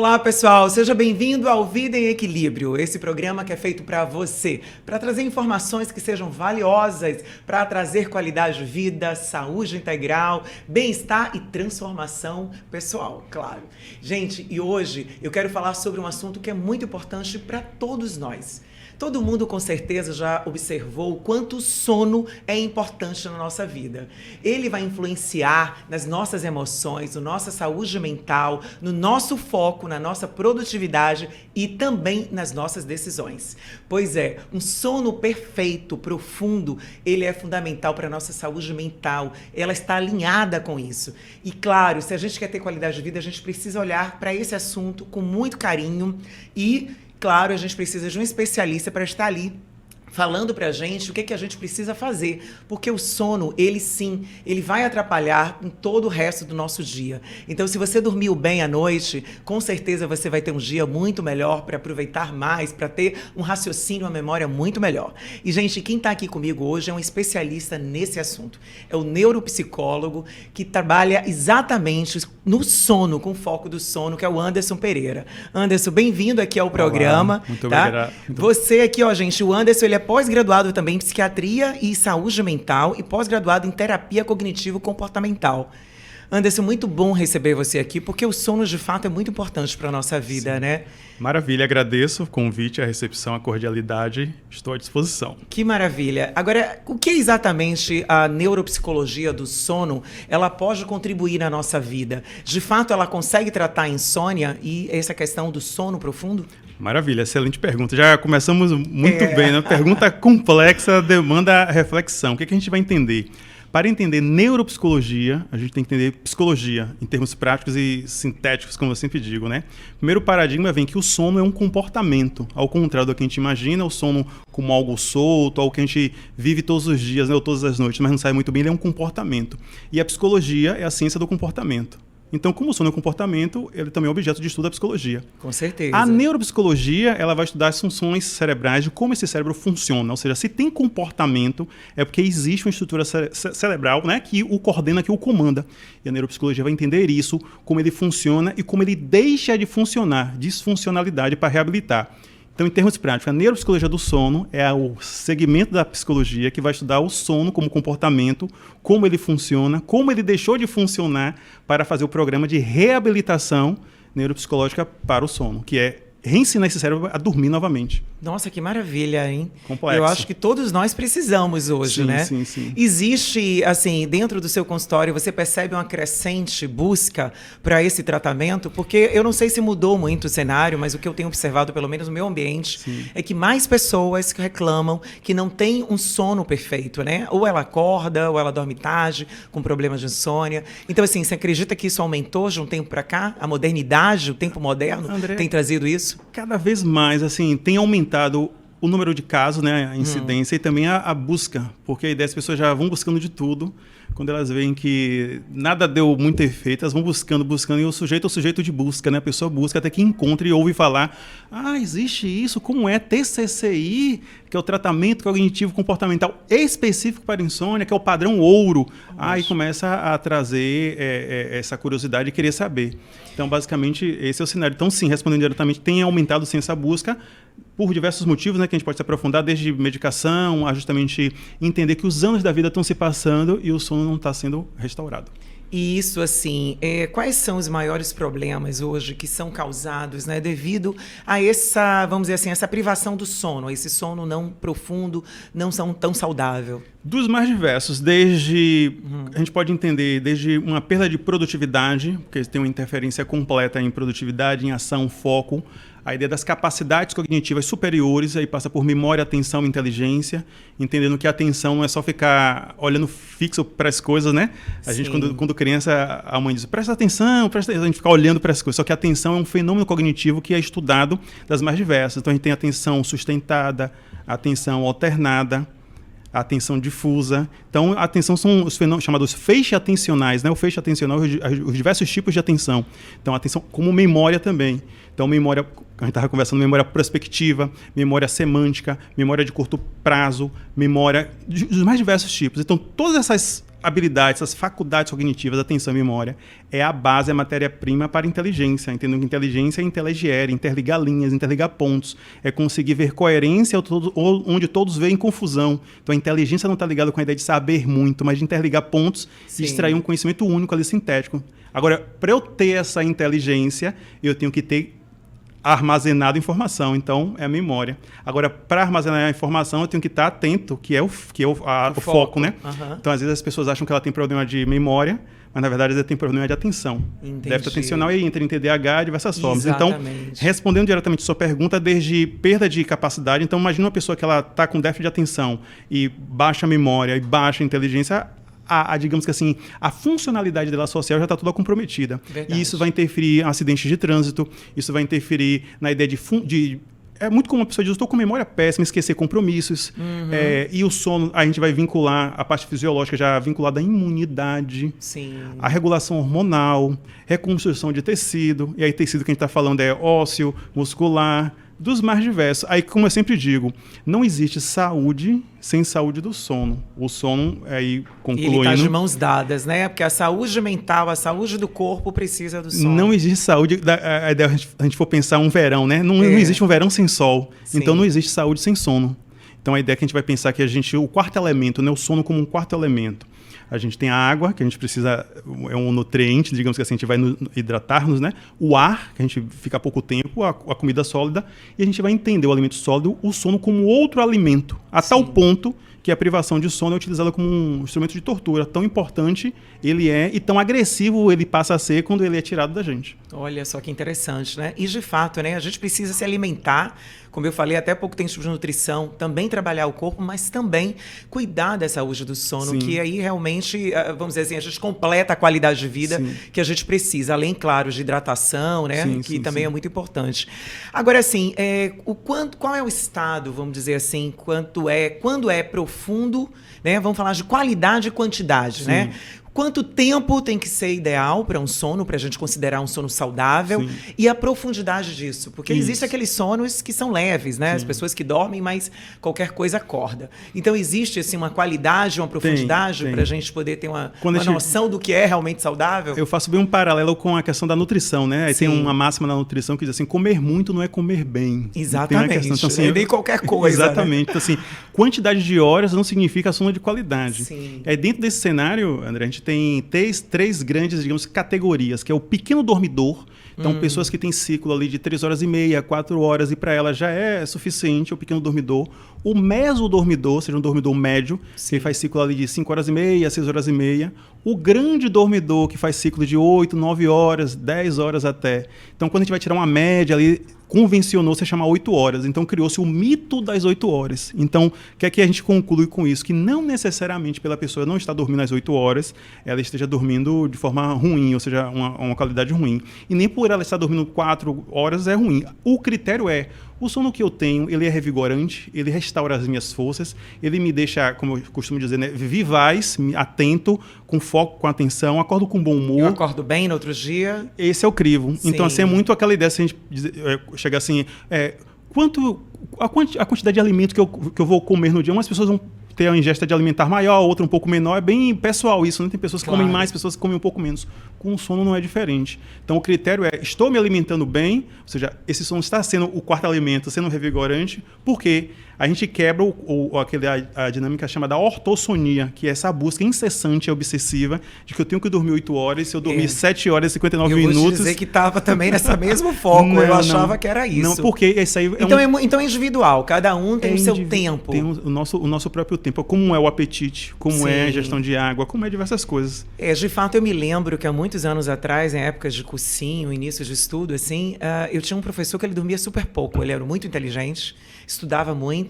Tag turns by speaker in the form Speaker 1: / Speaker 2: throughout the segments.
Speaker 1: Olá, pessoal, seja bem-vindo ao Vida em Equilíbrio, esse programa que é feito para você, para trazer informações que sejam valiosas, para trazer qualidade de vida, saúde integral, bem-estar e transformação pessoal, claro. Gente, e hoje eu quero falar sobre um assunto que é muito importante para todos nós. Todo mundo com certeza já observou o quanto o sono é importante na nossa vida. Ele vai influenciar nas nossas emoções, na nossa saúde mental, no nosso foco, na nossa produtividade e também nas nossas decisões. Pois é, um sono perfeito, profundo, ele é fundamental para a nossa saúde mental. Ela está alinhada com isso. E claro, se a gente quer ter qualidade de vida, a gente precisa olhar para esse assunto com muito carinho e claro, a gente precisa de um especialista para estar ali falando pra gente o que a gente precisa fazer, porque o sono, ele sim, ele vai atrapalhar em todo o resto do nosso dia. Então, se você dormiu bem à noite, com certeza você vai ter um dia muito melhor para aproveitar mais, para ter um raciocínio, uma memória muito melhor. E, gente, quem tá aqui comigo hoje é um especialista nesse assunto. É o neuropsicólogo que trabalha exatamente no sono, com foco do sono, que é o Anderson Pereira. Anderson, bem-vindo aqui ao programa.
Speaker 2: Muito
Speaker 1: tá?
Speaker 2: obrigado.
Speaker 1: Você aqui, ó, gente, o Anderson, ele é pós-graduado também em psiquiatria e saúde mental e pós-graduado em terapia cognitivo-comportamental. Anderson, muito bom receber você aqui, porque o sono, de fato, é muito importante para a nossa vida, né?
Speaker 2: Maravilha, agradeço o convite, a recepção, a cordialidade, estou à disposição.
Speaker 1: Que maravilha. Agora, o que exatamente a neuropsicologia do sono, ela pode contribuir na nossa vida? De fato, ela consegue tratar a insônia e essa questão do sono profundo?
Speaker 2: Maravilha, excelente pergunta. Já começamos muito bem, né? Pergunta complexa, demanda reflexão. O que a gente vai entender? Para entender neuropsicologia, a gente tem que entender psicologia, em termos práticos e sintéticos, como eu sempre digo, né? Primeiro paradigma vem que o sono é um comportamento. Ao contrário do que a gente imagina, o sono como algo solto, algo que a gente vive todos os dias, né, ou todas as noites, mas não sabe muito bem, ele é um comportamento. E a psicologia é a ciência do comportamento. Então, como o sono é um comportamento, ele também é objeto de estudo da psicologia.
Speaker 1: Com certeza.
Speaker 2: A neuropsicologia, ela vai estudar as funções cerebrais, de como esse cérebro funciona. Ou seja, se tem comportamento, é porque existe uma estrutura cerebral, né, que o coordena, que o comanda. E a neuropsicologia vai entender isso, como ele funciona e como ele deixa de funcionar, disfuncionalidade para reabilitar. Então, em termos práticos, a neuropsicologia do sono é o segmento da psicologia que vai estudar o sono como comportamento, como ele funciona, como ele deixou de funcionar para fazer o programa de reabilitação neuropsicológica para o sono, que é reensinar esse cérebro a dormir novamente.
Speaker 1: Nossa, que maravilha, hein?
Speaker 2: Complexo.
Speaker 1: Eu acho que todos nós precisamos hoje,
Speaker 2: sim,
Speaker 1: né?
Speaker 2: Sim.
Speaker 1: Existe, assim, dentro do seu consultório, você percebe uma crescente busca para esse tratamento? Porque eu não sei se mudou muito o cenário, mas o que eu tenho observado, pelo menos no meu ambiente, é que mais pessoas reclamam que não tem um sono perfeito, né? Ou ela acorda, ou ela dorme tarde, com problemas de insônia. Então, assim, você acredita que isso aumentou de um tempo para cá? A modernidade, o tempo moderno,
Speaker 2: André,
Speaker 1: tem trazido isso?
Speaker 2: Cada vez mais, assim, tem aumentado o número de casos, né, a incidência e também a busca, porque a ideia as pessoas já vão buscando de tudo. Quando elas veem que nada deu muito efeito, elas vão buscando, e o sujeito é o sujeito de busca, né? A pessoa busca até que encontre e ouve falar, existe isso, como é TCCI, que é o tratamento cognitivo comportamental específico para insônia, que é o padrão ouro. Aí começa a trazer essa curiosidade e querer saber. Então, basicamente, esse é o cenário. Então, sim, respondendo diretamente, tem aumentado sim essa busca, por diversos motivos, né, que a gente pode se aprofundar, desde medicação, a justamente entender que os anos da vida estão se passando e o sono não está sendo restaurado.
Speaker 1: E isso, assim, quais são os maiores problemas hoje que são causados, né, devido a essa, vamos dizer assim, essa privação do sono, esse sono não profundo, não tão saudável?
Speaker 2: Dos mais diversos, desde, a gente pode entender, desde uma perda de produtividade, porque tem uma interferência completa em produtividade, em ação, foco, a ideia das capacidades cognitivas superiores, aí passa por memória, atenção e inteligência, entendendo que a atenção não é só ficar olhando fixo para as coisas, né? A gente, quando criança, a mãe diz, presta atenção, a gente fica olhando para as coisas. Só que a atenção é um fenômeno cognitivo que é estudado das mais diversas. Então, a gente tem atenção sustentada, atenção alternada, a atenção difusa. Então, a atenção são os fenômenos chamados feixes atencionais, né? O feixe atencional, os diversos tipos de atenção. Então, a atenção como memória também. Então, memória, a gente estava conversando, memória prospectiva, memória semântica, memória de curto prazo, memória dos mais diversos tipos. Então, todas essas habilidades, essas faculdades cognitivas, atenção e memória, é a base, a matéria-prima para a inteligência. Entendendo que inteligência é inteligere, interligar linhas, interligar pontos, é conseguir ver coerência onde todos veem confusão. Então a inteligência não está ligada com a ideia de saber muito, mas de interligar pontos e extrair um conhecimento único ali, sintético. Agora, para eu ter essa inteligência, eu tenho que ter armazenado informação, então é a memória. Agora, para armazenar a informação, eu tenho que estar atento, que é o foco, né?
Speaker 1: Uhum.
Speaker 2: Então, às vezes as pessoas acham que ela tem problema de memória, mas na verdade ela tem problema de atenção.
Speaker 1: Entendi.
Speaker 2: Déficit atencional e entra em TDAH de diversas formas.
Speaker 1: Exatamente.
Speaker 2: Então, respondendo diretamente a sua pergunta, desde perda de capacidade, então imagina uma pessoa que ela está com déficit de atenção e baixa memória e baixa inteligência, digamos que assim, a funcionalidade dela social já está toda comprometida.
Speaker 1: Verdade.
Speaker 2: E isso vai interferir em acidentes de trânsito, isso vai interferir na ideia de é muito comum a pessoa dizer, estou com memória péssima, esquecer compromissos. E o sono, a gente vai vincular a parte fisiológica já vinculada à imunidade,
Speaker 1: Sim.
Speaker 2: a regulação hormonal, reconstrução de tecido. E aí tecido que a gente está falando é ósseo, muscular, dos mais diversos. Aí, como eu sempre digo, não existe saúde sem saúde do sono. O sono, aí concluindo...
Speaker 1: E ele está de mãos dadas, né? Porque a saúde mental, a saúde do corpo precisa do sono.
Speaker 2: Não existe saúde... A gente for pensar um verão, né? Não existe um verão sem sol.
Speaker 1: Sim.
Speaker 2: Então, não existe saúde sem sono. Então, a ideia é que a gente vai pensar que o quarto elemento, né? O sono como um quarto elemento. A gente tem a água, que a gente precisa, é um nutriente, digamos que assim, a gente vai hidratar-nos, né? O ar, que a gente fica pouco tempo, a comida sólida, e a gente vai entender o alimento sólido, o sono como outro alimento, a tal ponto que a privação de sono é utilizada como um instrumento de tortura. Tão importante ele é e tão agressivo ele passa a ser quando ele é tirado da gente.
Speaker 1: Olha só que interessante, né? E de fato, né? A gente precisa se alimentar, como eu falei, até pouco tem estudo de nutrição, também trabalhar o corpo, mas também cuidar da saúde do sono,
Speaker 2: Sim.
Speaker 1: que aí realmente, vamos dizer assim, a gente completa a qualidade de vida que a gente precisa, além, claro, de hidratação, né? Que também é muito importante. Agora, assim, qual é o estado, vamos dizer assim, quando é profundo, né? Vamos falar de qualidade e quantidade, né? Quanto tempo tem que ser ideal para um sono, para a gente considerar um sono saudável? Sim. E a profundidade disso. Porque existem aqueles sonos que são leves, né? Sim. As pessoas que dormem, mas qualquer coisa acorda. Então, existe assim, uma qualidade, uma profundidade para a gente poder ter uma noção do que é realmente saudável?
Speaker 2: Eu faço bem um paralelo com a questão da nutrição, né? Aí tem uma máxima na nutrição que diz assim, comer muito não é comer bem.
Speaker 1: Exatamente. Então, assim, nem qualquer coisa.
Speaker 2: Exatamente. Né? Então, assim, quantidade de horas não significa sono de qualidade.
Speaker 1: Sim.
Speaker 2: Aí, dentro desse cenário, André, a gente tem três grandes, digamos, categorias, que é o pequeno dormidor. Então, pessoas que têm ciclo ali de 3 horas e meia, 4 horas, e para ela já é suficiente o pequeno dormidor. O mesodormidor, ou seja, um dormidor médio, que faz ciclo ali de 5 horas e meia, 6 horas e meia. O grande dormidor, que faz ciclo de 8, 9 horas, 10 horas até. Então, quando a gente vai tirar uma média ali, convencionou-se a chamar 8 horas. Então, criou-se o mito das 8 horas. Então, o que é que a gente conclui com isso? Que não necessariamente pela pessoa não estar dormindo às 8 horas, ela esteja dormindo de forma ruim, ou seja, uma qualidade ruim. E nem por ela estar dormindo 4 horas é ruim. O critério é, o sono que eu tenho, ele é revigorante, ele restaura as minhas forças, ele me deixa, como eu costumo dizer, né, vivaz, atento, com foco, com atenção, acordo com bom humor.
Speaker 1: Eu acordo bem no outro dia.
Speaker 2: Esse é o crivo.
Speaker 1: Sim.
Speaker 2: Então, assim, é muito aquela ideia, se a gente chegar assim, a quantidade de alimento que eu vou comer no dia, umas pessoas vão ter uma ingesta de alimentar maior, outra um pouco menor, é bem pessoal isso, né? Tem pessoas que comem mais, pessoas que comem um pouco menos. Com o sono não é diferente. Então o critério é, estou me alimentando bem, ou seja, esse sono está sendo o quarto alimento, sendo revigorante, porque a gente quebra a dinâmica chamada ortossonia, que é essa busca incessante e obsessiva de que eu tenho que dormir 8 horas, se eu dormir 7 horas e 59 minutos... Eu vou
Speaker 1: dizer que estava também nessa mesmo foco, eu achava que era isso.
Speaker 2: Não, porque isso aí...
Speaker 1: Então é individual, cada um tem o seu tempo.
Speaker 2: Tem o nosso próprio tempo, como é o apetite, como é a ingestão de água, como é diversas coisas.
Speaker 1: De fato, eu me lembro que há muitos anos atrás, em épocas de cursinho, início de estudo, assim, eu tinha um professor que ele dormia super pouco, ele era muito inteligente, estudava muito,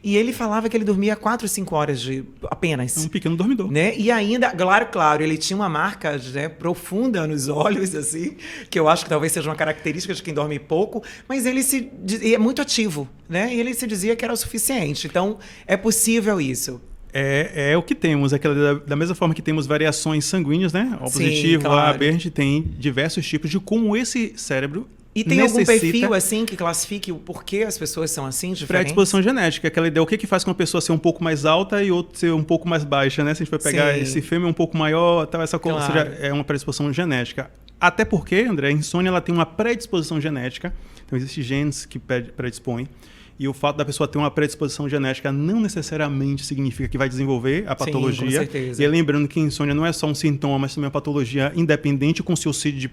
Speaker 1: e ele falava que ele dormia 4, 5 horas apenas.
Speaker 2: É um pequeno dormidor.
Speaker 1: Né? E ainda, claro, ele tinha uma marca, né, profunda nos olhos, assim, que eu acho que talvez seja uma característica de quem dorme pouco, mas ele é muito ativo, né? E ele se dizia que era o suficiente. Então, é possível isso.
Speaker 2: É o que temos. Da mesma forma que temos variações sanguíneas, né? O positivo,
Speaker 1: claro.
Speaker 2: A, B, a gente tem diversos tipos de como esse cérebro
Speaker 1: E tem algum perfil, assim, que classifique o porquê as pessoas são assim, diferentes?
Speaker 2: Predisposição genética, aquela ideia, o que faz com uma pessoa ser um pouco mais alta e outra ser um pouco mais baixa, né? Se a gente for pegar esse fêmea um pouco maior, tal, essa coisa, ou seja, é uma predisposição genética. Até porque, André, a insônia ela tem uma predisposição genética, então existem genes que predispõem, e o fato da pessoa ter uma predisposição genética não necessariamente significa que vai desenvolver a patologia.
Speaker 1: Sim, com certeza.
Speaker 2: E lembrando que a insônia não é só um sintoma, mas também uma patologia independente com seu CID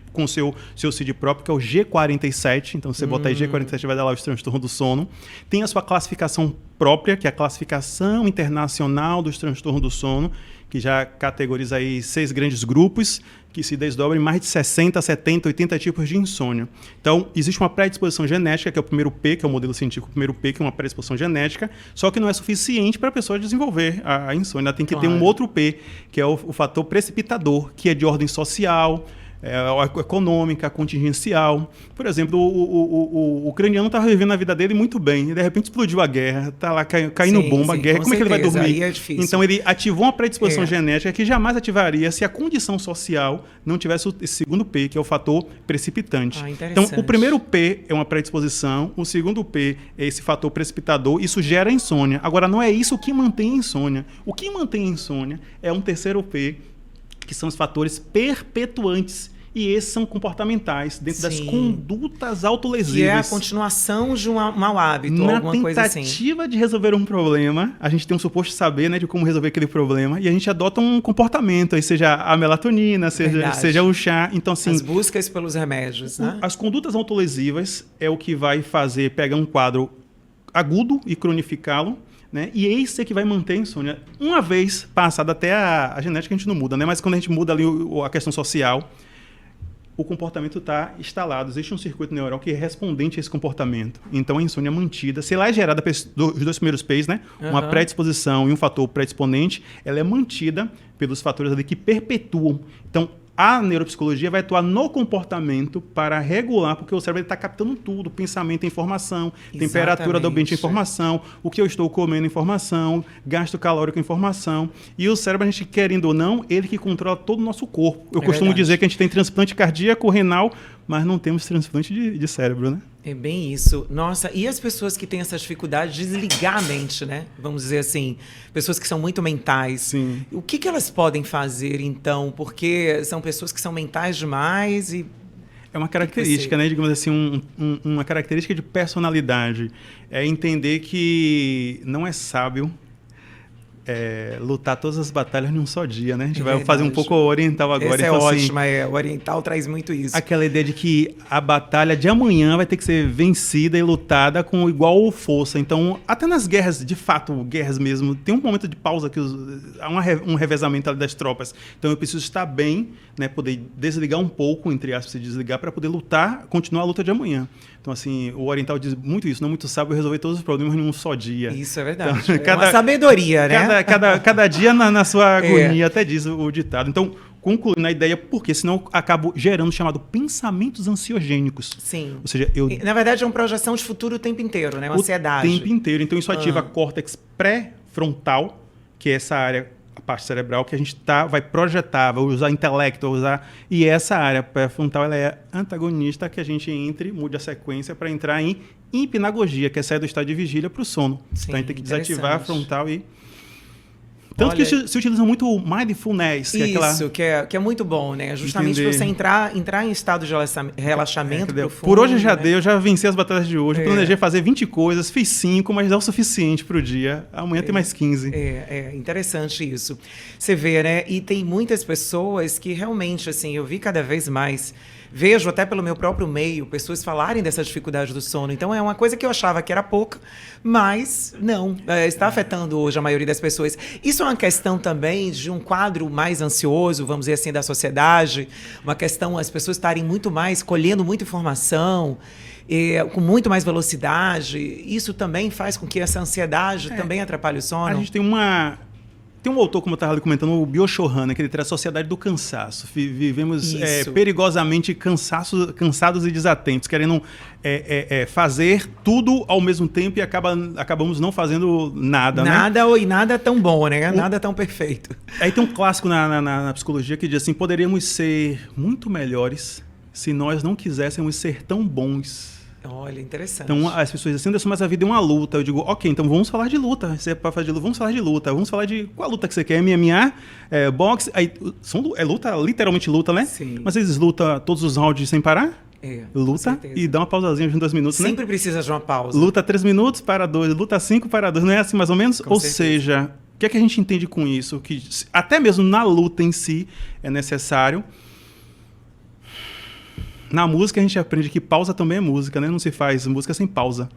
Speaker 2: próprio, que é o G47. Então, se você botar aí G47, vai dar lá o transtorno do sono. Tem a sua classificação própria, que é a Classificação Internacional dos Transtornos do Sono, que já categoriza aí 6 grandes grupos, que se desdobram em mais de 60, 70, 80 tipos de insônia. Então, existe uma predisposição genética, que é o primeiro P, que é o modelo científico, o primeiro P, que é uma predisposição genética, só que não é suficiente para a pessoa desenvolver a insônia. Ela tem que ter um outro P, que é o fator precipitador, que é de ordem social, econômica, contingencial. Por exemplo, o ucraniano estava vivendo a vida dele muito bem, e de repente explodiu a guerra, está lá caindo bomba, guerra, como é que ele vai dormir?
Speaker 1: Aí é difícil.
Speaker 2: Então ele ativou uma predisposição genética que jamais ativaria se a condição social não tivesse esse segundo P, que é o fator precipitante. Então o primeiro P é uma predisposição, o segundo P é esse fator precipitador, isso gera insônia. Agora não é isso que mantém a insônia. O que mantém a insônia é um terceiro P, que são os fatores perpetuantes. E esses são comportamentais, dentro das condutas autolesivas.
Speaker 1: Que é a continuação de um mau hábito, ou alguma coisa assim.
Speaker 2: Na tentativa de resolver um problema, a gente tem um suposto saber, né, de como resolver aquele problema, e a gente adota um comportamento, aí seja a melatonina, seja o chá. Então, assim,
Speaker 1: as buscas pelos remédios, né?
Speaker 2: As condutas autolesivas é o que vai fazer pegar um quadro agudo e cronificá-lo, né? E esse é que vai manter a insônia. Uma vez passada até a genética, a gente não muda, né? Mas quando a gente muda ali a questão social, o comportamento está instalado. Existe um circuito neural que é respondente a esse comportamento. Então, a insônia mantida, se ela é gerada dos 2 primeiros P's, né? Uma predisposição e um fator predisponente, ela é mantida pelos fatores ali que perpetuam. Então, a neuropsicologia vai atuar no comportamento para regular, porque o cérebro está captando tudo, pensamento é informação, temperatura do ambiente é informação, o que eu estou comendo é informação, gasto calórico é informação. E o cérebro, a gente querendo ou não, ele que controla todo o nosso corpo. Eu costumo dizer que a gente tem transplante cardíaco, renal, mas não temos transplante de cérebro, né?
Speaker 1: É bem isso. Nossa, e as pessoas que têm essa dificuldade de desligar a mente, né? Vamos dizer assim, pessoas que são muito mentais.
Speaker 2: Sim.
Speaker 1: O que elas podem fazer, então? Porque são pessoas que são mentais demais e...
Speaker 2: É uma característica, né? Digamos assim, uma característica de personalidade. É entender que não é sábio lutar todas as batalhas num só dia, né? A gente vai fazer um pouco oriental agora.
Speaker 1: Essa
Speaker 2: então,
Speaker 1: é ótima, o oriental traz muito isso.
Speaker 2: Aquela ideia de que a batalha de amanhã vai ter que ser vencida e lutada com igual força. Então, até nas guerras, de fato, guerras mesmo, tem um momento de pausa que há um revezamento ali das tropas. Então, eu preciso estar bem, né? Poder desligar um pouco, entre aspas, se desligar, para poder lutar, continuar a luta de amanhã. Então, assim, o oriental diz muito isso, não muito sábio resolver todos os problemas num só dia.
Speaker 1: Isso é verdade. Então, uma sabedoria, né?
Speaker 2: Cada dia na sua agonia, até diz o ditado. Então, concluindo a ideia, porque senão eu acabo gerando o chamado pensamentos ansiogênicos.
Speaker 1: Sim.
Speaker 2: Ou seja,
Speaker 1: na verdade, é uma projeção de futuro o tempo inteiro, né? Uma ansiedade.
Speaker 2: O tempo inteiro. Então, isso ativa a córtex pré-frontal, que é essa área, a parte cerebral, que a gente vai projetar, vai usar intelecto, vai usar... E essa área pré-frontal, ela é antagonista, que a gente mude a sequência para entrar em hipnagogia, que é sair do estado de vigília para o sono.
Speaker 1: Sim,
Speaker 2: então, a gente tem que desativar a frontal e... Tanto que se utiliza muito o mindfulness.
Speaker 1: Que é muito bom, né? Justamente para você entrar em estado de relaxamento profundo.
Speaker 2: Por hoje eu já venci as batalhas de hoje. Planejei fazer 20 coisas, fiz 5, mas é o suficiente para o dia. Amanhã tem mais 15.
Speaker 1: É interessante isso. Você vê, né? E tem muitas pessoas que realmente, assim, eu vi cada vez mais... Vejo até pelo meu próprio meio pessoas falarem dessa dificuldade do sono. Então é uma coisa que eu achava que era pouca, mas não, está afetando hoje a maioria das pessoas. Isso é uma questão também de um quadro mais ansioso, vamos dizer assim, da sociedade, uma questão as pessoas estarem muito mais colhendo muita informação, com muito mais velocidade. Isso também faz com que essa ansiedade também atrapalhe o sono.
Speaker 2: A gente tem um autor, como eu estava comentando, o Biochohana, que ele traz a sociedade do cansaço. Vivemos perigosamente cansados e desatentos, querendo fazer tudo ao mesmo tempo e acabamos não fazendo nada.
Speaker 1: Nada, né? E nada tão bom, né? Nada tão perfeito.
Speaker 2: Aí tem um clássico na psicologia que diz assim, poderíamos ser muito melhores se nós não quiséssemos ser tão bons.
Speaker 1: Olha, interessante.
Speaker 2: Então, as pessoas dizem, Anderson, mas a vida é uma luta. Eu digo, ok, então vamos falar de luta. Se é para falar de luta, vamos falar de luta. Vamos falar de qual luta que você quer? MMA, boxe. Aí, é luta, literalmente luta, né?
Speaker 1: Sim.
Speaker 2: Mas eles lutam todos os rounds sem parar? Luta e dá uma pausazinha de 2 minutos, né?
Speaker 1: Sempre precisa de uma pausa.
Speaker 2: Luta 3 minutos, para 2. Luta 5, para 2. Não é assim mais ou menos?
Speaker 1: Com
Speaker 2: ou
Speaker 1: certeza.
Speaker 2: Seja, o que é que a gente entende com isso? Que até mesmo na luta em si é necessário. Na música a gente aprende que pausa também é música, né? Não se faz música sem pausa.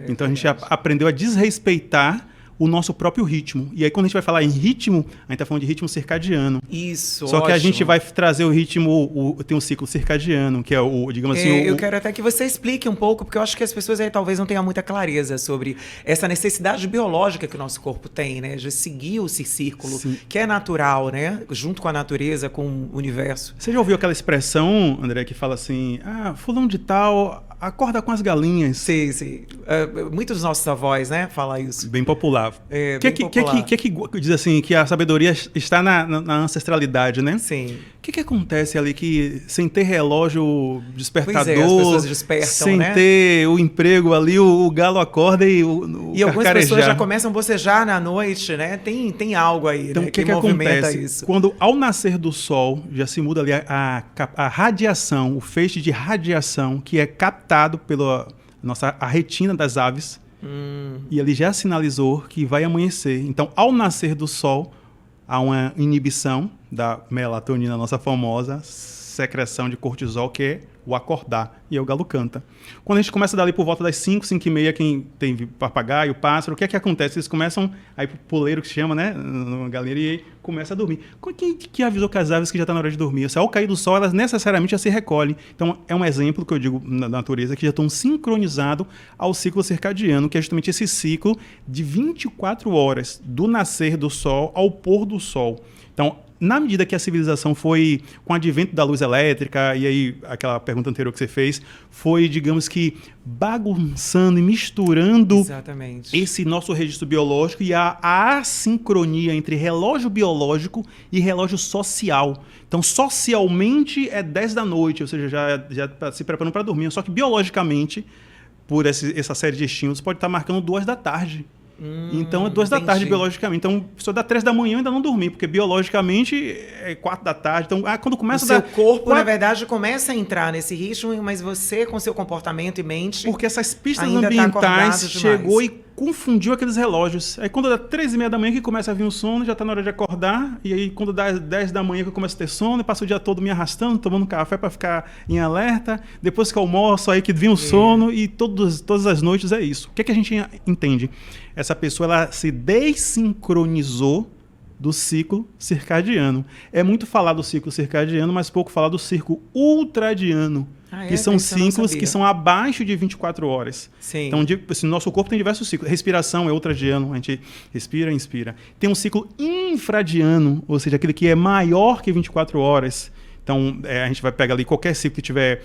Speaker 2: Então a gente aprendeu a desrespeitar o nosso próprio ritmo. E aí quando a gente vai falar em ritmo, a gente está falando de ritmo circadiano.
Speaker 1: Isso,
Speaker 2: Só que a gente vai trazer o ritmo, tem um ciclo circadiano, que é o, digamos assim...
Speaker 1: eu quero até que você explique um pouco, porque eu acho que as pessoas aí talvez não tenham muita clareza sobre essa necessidade biológica que o nosso corpo tem, né? De seguir esse círculo,
Speaker 2: Sim.
Speaker 1: que é natural, né? Junto com a natureza, com o universo.
Speaker 2: Você já ouviu aquela expressão, André, que fala assim, fulano de tal, acorda com as galinhas?
Speaker 1: Sim, sim. Muitos dos nossos avós, né? Falam isso.
Speaker 2: Bem popular. Que diz assim, que a sabedoria está na ancestralidade, né?
Speaker 1: Sim.
Speaker 2: O que acontece ali que sem ter relógio despertador,
Speaker 1: as pessoas despertam,
Speaker 2: sem
Speaker 1: né?
Speaker 2: ter o emprego ali, o galo acorda e
Speaker 1: algumas pessoas já começam a bocejar na noite, né? Tem algo aí,
Speaker 2: então,
Speaker 1: né?
Speaker 2: O que
Speaker 1: movimenta
Speaker 2: acontece?
Speaker 1: Isso.
Speaker 2: Quando ao nascer do sol já se muda ali a radiação, o feixe de radiação que é captado pela a retina das aves, e ele já sinalizou que vai amanhecer. Então, ao nascer do sol, há uma inibição da melatonina, nossa famosa secreção de cortisol, que é o acordar, e aí o galo canta. Quando a gente começa dali por volta das 5, 5 e meia, quem tem papagaio, pássaro, o que é que acontece? Eles começam a ir pro poleiro, que se chama, né, na galinha, e aí começa a dormir. Quem que avisou que as aves que já está na hora de dormir? Ao cair do sol, elas necessariamente já se recolhem. Então, é um exemplo que eu digo na natureza, que já estão sincronizados ao ciclo circadiano, que é justamente esse ciclo de 24 horas, do nascer do sol ao pôr do sol. Então, na medida que a civilização foi, com o advento da luz elétrica, e aí aquela pergunta anterior que você fez, foi, digamos que, bagunçando e misturando
Speaker 1: Exatamente.
Speaker 2: esse nosso registro biológico e a assincronia entre relógio biológico e relógio social. Então, socialmente é 10 da noite, ou seja, já tá se preparando para dormir. Só que biologicamente, por essa série de estímulos, pode estar marcando 2 da tarde. Então é 2 da tarde biologicamente. Então, a pessoa dá 3 da manhã e ainda não dormir, porque biologicamente é 4 da tarde. Então, quando começa
Speaker 1: o seu corpo, na verdade, começa a entrar nesse ritmo, mas você, com seu comportamento e mente,
Speaker 2: porque essas pistas
Speaker 1: ainda
Speaker 2: ambientais
Speaker 1: tá
Speaker 2: chegou e confundiu aqueles relógios. Aí quando dá 3h30 da manhã que começa a vir o sono, já está na hora de acordar. E aí quando dá 10 da manhã que eu começo a ter sono, eu passo o dia todo me arrastando, tomando café para ficar em alerta. Depois que eu almoço, aí que vem o sono. E todas as noites é isso. O que é que a gente entende? Essa pessoa, ela se desincronizou do ciclo circadiano. É muito falar do ciclo circadiano, mas pouco falar do ciclo ultradiano. Que são ciclos que são abaixo de 24 horas.
Speaker 1: Sim.
Speaker 2: Então, assim, nosso corpo tem diversos ciclos. Respiração é ultradiano, a gente respira e inspira. Tem um ciclo infradiano, ou seja, aquele que é maior que 24 horas. Então, a gente vai pegar ali qualquer ciclo que tiver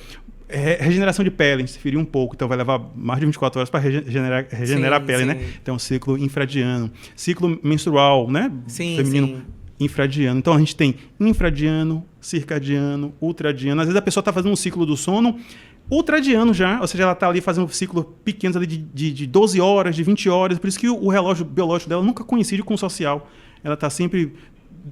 Speaker 2: regeneração de pele, interferir um pouco, então vai levar mais de 24 horas para regenerar a pele, né? Então, ciclo infradiano. Ciclo menstrual, né? Feminino.
Speaker 1: Sim.
Speaker 2: Infradiano. Então, a gente tem infradiano, circadiano, ultradiano. Às vezes a pessoa está fazendo um ciclo do sono ultradiano já, ou seja, ela está ali fazendo um ciclo pequeno ali de 12 horas, de 20 horas. Por isso que o relógio biológico dela nunca coincide com o social. Ela está sempre...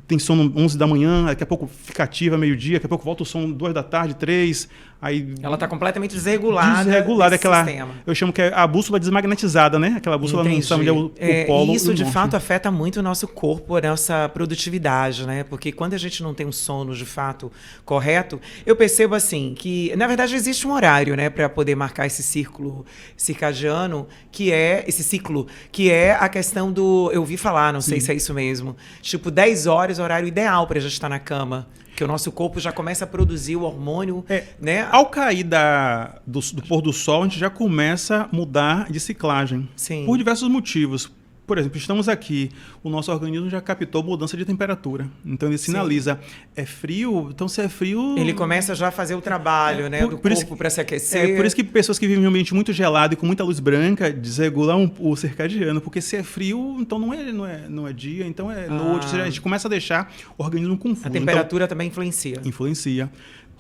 Speaker 2: Tem sono 11 da manhã, daqui a pouco fica ativa meio-dia, daqui a pouco volta o sono 2 da tarde, 3. Aí
Speaker 1: ela está completamente desregulada.
Speaker 2: Desregulada, aquela sistema. Eu chamo que é a bússola desmagnetizada, né? Aquela bússola não sabe onde é o polo.
Speaker 1: E isso, de fato, afeta muito o nosso corpo, a nossa produtividade, né? Porque quando a gente não tem um sono, de fato, correto, eu percebo, assim, que, na verdade, existe um horário, né? Para poder marcar esse círculo circadiano, que é esse ciclo, que é a questão do... Eu ouvi falar, não sei se é isso mesmo. Tipo, 10 horas, horário ideal para a gente estar na cama. Que o nosso corpo já começa a produzir o hormônio, né?
Speaker 2: Ao cair do pôr do sol, a gente já começa a mudar de ciclagem.
Speaker 1: Sim.
Speaker 2: Por diversos motivos. Por exemplo, estamos aqui, o nosso organismo já captou mudança de temperatura. Então ele sinaliza, é frio, então se é frio...
Speaker 1: Ele começa já a fazer o trabalho, né, do corpo para se aquecer.
Speaker 2: É por isso que pessoas que vivem em um ambiente muito gelado e com muita luz branca desregulam o circadiano, porque se é frio, então não é dia, então é noite. Ou seja, a gente começa a deixar o organismo confuso.
Speaker 1: A temperatura também influencia.
Speaker 2: Influencia.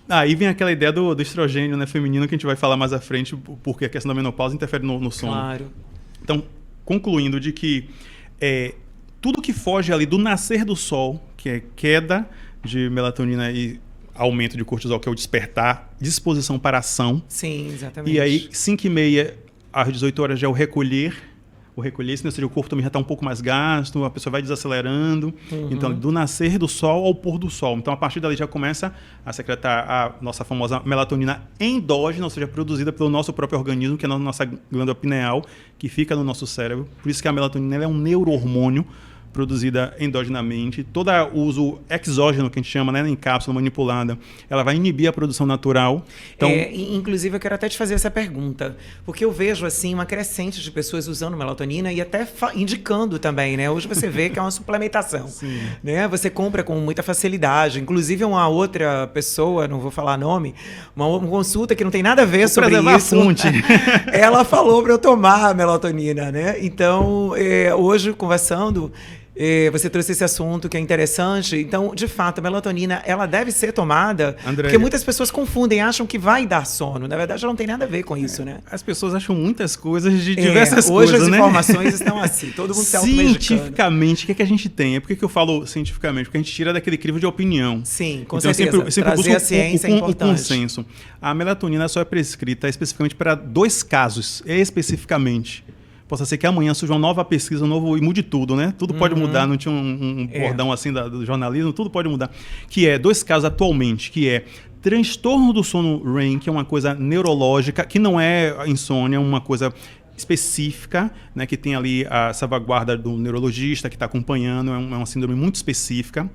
Speaker 2: Aí vem aquela ideia do estrogênio, né, feminino, que a gente vai falar mais à frente, porque a questão da menopausa interfere no sono.
Speaker 1: Claro.
Speaker 2: Então, concluindo de que tudo que foge ali do nascer do sol, que é queda de melatonina e aumento de cortisol, que é o despertar, disposição para ação.
Speaker 1: Sim, exatamente.
Speaker 2: E aí, 5h30 às 18 horas já é o recolher, ou seja, o corpo também já está um pouco mais gasto, a pessoa vai desacelerando. Então, do nascer do sol ao pôr do sol. Então, a partir dali já começa a secretar a nossa famosa melatonina endógena, ou seja, produzida pelo nosso próprio organismo, que é a nossa glândula pineal, que fica no nosso cérebro. Por isso que a melatonina ela é um neurohormônio produzida endogenamente. Todo o uso exógeno, que a gente chama, né, em cápsula manipulada, ela vai inibir a produção natural. Então,
Speaker 1: inclusive, eu quero até te fazer essa pergunta, porque eu vejo assim uma crescente de pessoas usando melatonina e até indicando também, né? Hoje você vê que é uma suplementação, né? Você compra com muita facilidade. Inclusive, uma outra pessoa, não vou falar nome, uma consulta que não tem nada a ver sobre isso. Ela falou para eu tomar a melatonina, né? Então, hoje, conversando, você trouxe esse assunto que é interessante. Então, de fato, a melatonina ela deve ser tomada,
Speaker 2: André,
Speaker 1: porque muitas pessoas confundem, acham que vai dar sono. Na verdade, ela não tem nada a ver com isso, né?
Speaker 2: As pessoas acham muitas coisas de diversas coisas,
Speaker 1: hoje as
Speaker 2: né?
Speaker 1: informações estão assim, todo mundo se automedicando.
Speaker 2: Cientificamente, o que é que a gente tem? Por que eu falo cientificamente? Porque a gente tira daquele crivo de opinião.
Speaker 1: Sim, com
Speaker 2: então,
Speaker 1: certeza.
Speaker 2: Eu sempre
Speaker 1: trazer
Speaker 2: busco
Speaker 1: a ciência é importante.
Speaker 2: O consenso. A melatonina só é prescrita especificamente para 2 casos, especificamente. Possa ser que amanhã surja uma nova pesquisa, e mude tudo, né? Tudo pode mudar, não tinha um bordão assim do jornalismo, tudo pode mudar. Que é 2 casos atualmente, que é transtorno do sono REM, que é uma coisa neurológica, que não é insônia, é uma coisa específica, né, que tem ali a salvaguarda do neurologista que está acompanhando, é uma síndrome muito específica.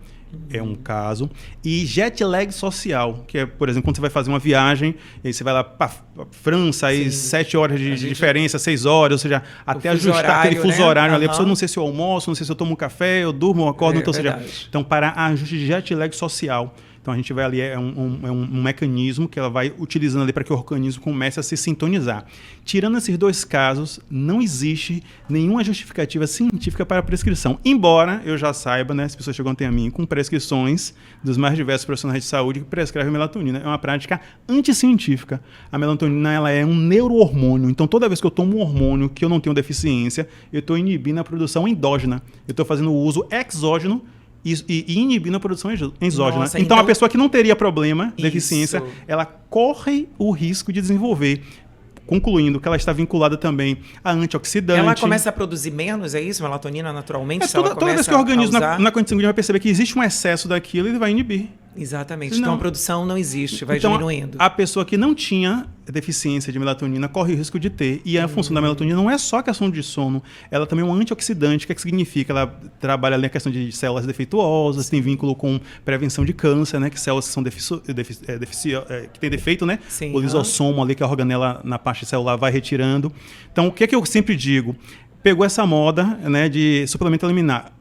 Speaker 2: É um caso. E jet lag social, que é, por exemplo, quando você vai fazer uma viagem, aí você vai lá para França, aí 7 horas de diferença, 6 horas, ou seja, até ajustar
Speaker 1: horário,
Speaker 2: aquele fuso horário ali. A pessoa não sei se eu almoço, não sei se eu tomo um café, eu durmo, eu acordo, então, ou seja, então para ajuste de jet lag social. Então a gente vai ali, é um mecanismo que ela vai utilizando ali para que o organismo comece a se sintonizar. Tirando esses 2 casos, não existe nenhuma justificativa científica para a prescrição. Embora eu já saiba, né, as pessoas chegam até a mim com prescrições dos mais diversos profissionais de saúde que prescrevem melatonina. É uma prática anticientífica. A melatonina ela é um neurohormônio. Então toda vez que eu tomo um hormônio que eu não tenho deficiência, eu estou inibindo a produção endógena. Eu estou fazendo o uso exógeno e inibindo a produção exógena.
Speaker 1: Nossa,
Speaker 2: então, a pessoa que não teria problema, deficiência, ela corre o risco de desenvolver. Concluindo que ela está vinculada também a antioxidante.
Speaker 1: Ela começa a produzir menos, é isso? Melatonina naturalmente?
Speaker 2: Toda vez que o organismo, na corrente sanguínea, vai perceber que existe um excesso daquilo, ele vai inibir.
Speaker 1: Exatamente. Então a produção não existe, vai
Speaker 2: então,
Speaker 1: diminuindo.
Speaker 2: A pessoa que não tinha deficiência de melatonina corre o risco de ter. E a função da melatonina não é só a questão de sono, ela também é um antioxidante. O que é que significa? Ela trabalha ali a questão de células defeituosas, tem vínculo com prevenção de câncer, né? Que células que são que tem defeito, né?
Speaker 1: Sim,
Speaker 2: o lisossomo ali, que a organela na parte celular vai retirando. Então, o que é que eu sempre digo? Pegou essa moda, né, de suplemento alimentar.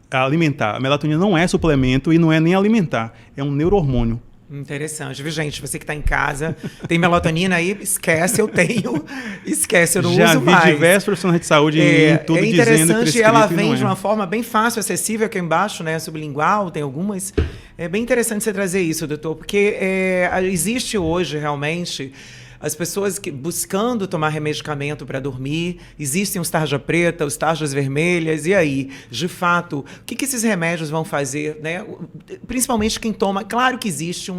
Speaker 2: A melatonina não é suplemento e não é nem alimentar, é um neurohormônio.
Speaker 1: Interessante, viu, gente? Você que está em casa, tem melatonina aí, esquece, eu tenho, esquece, eu não
Speaker 2: já
Speaker 1: uso mais.
Speaker 2: Já vi diversos profissionais de saúde em tudo dizendo que
Speaker 1: é interessante, ela vem
Speaker 2: de
Speaker 1: uma forma bem fácil, acessível, aqui embaixo, né, sublingual, tem algumas. É bem interessante você trazer isso, doutor, porque existe hoje, realmente, as pessoas buscando tomar remedicamento para dormir, existem os tarja preta, os tarjas vermelhas, e aí, de fato, o que esses remédios vão fazer, né? Principalmente quem toma, claro que existe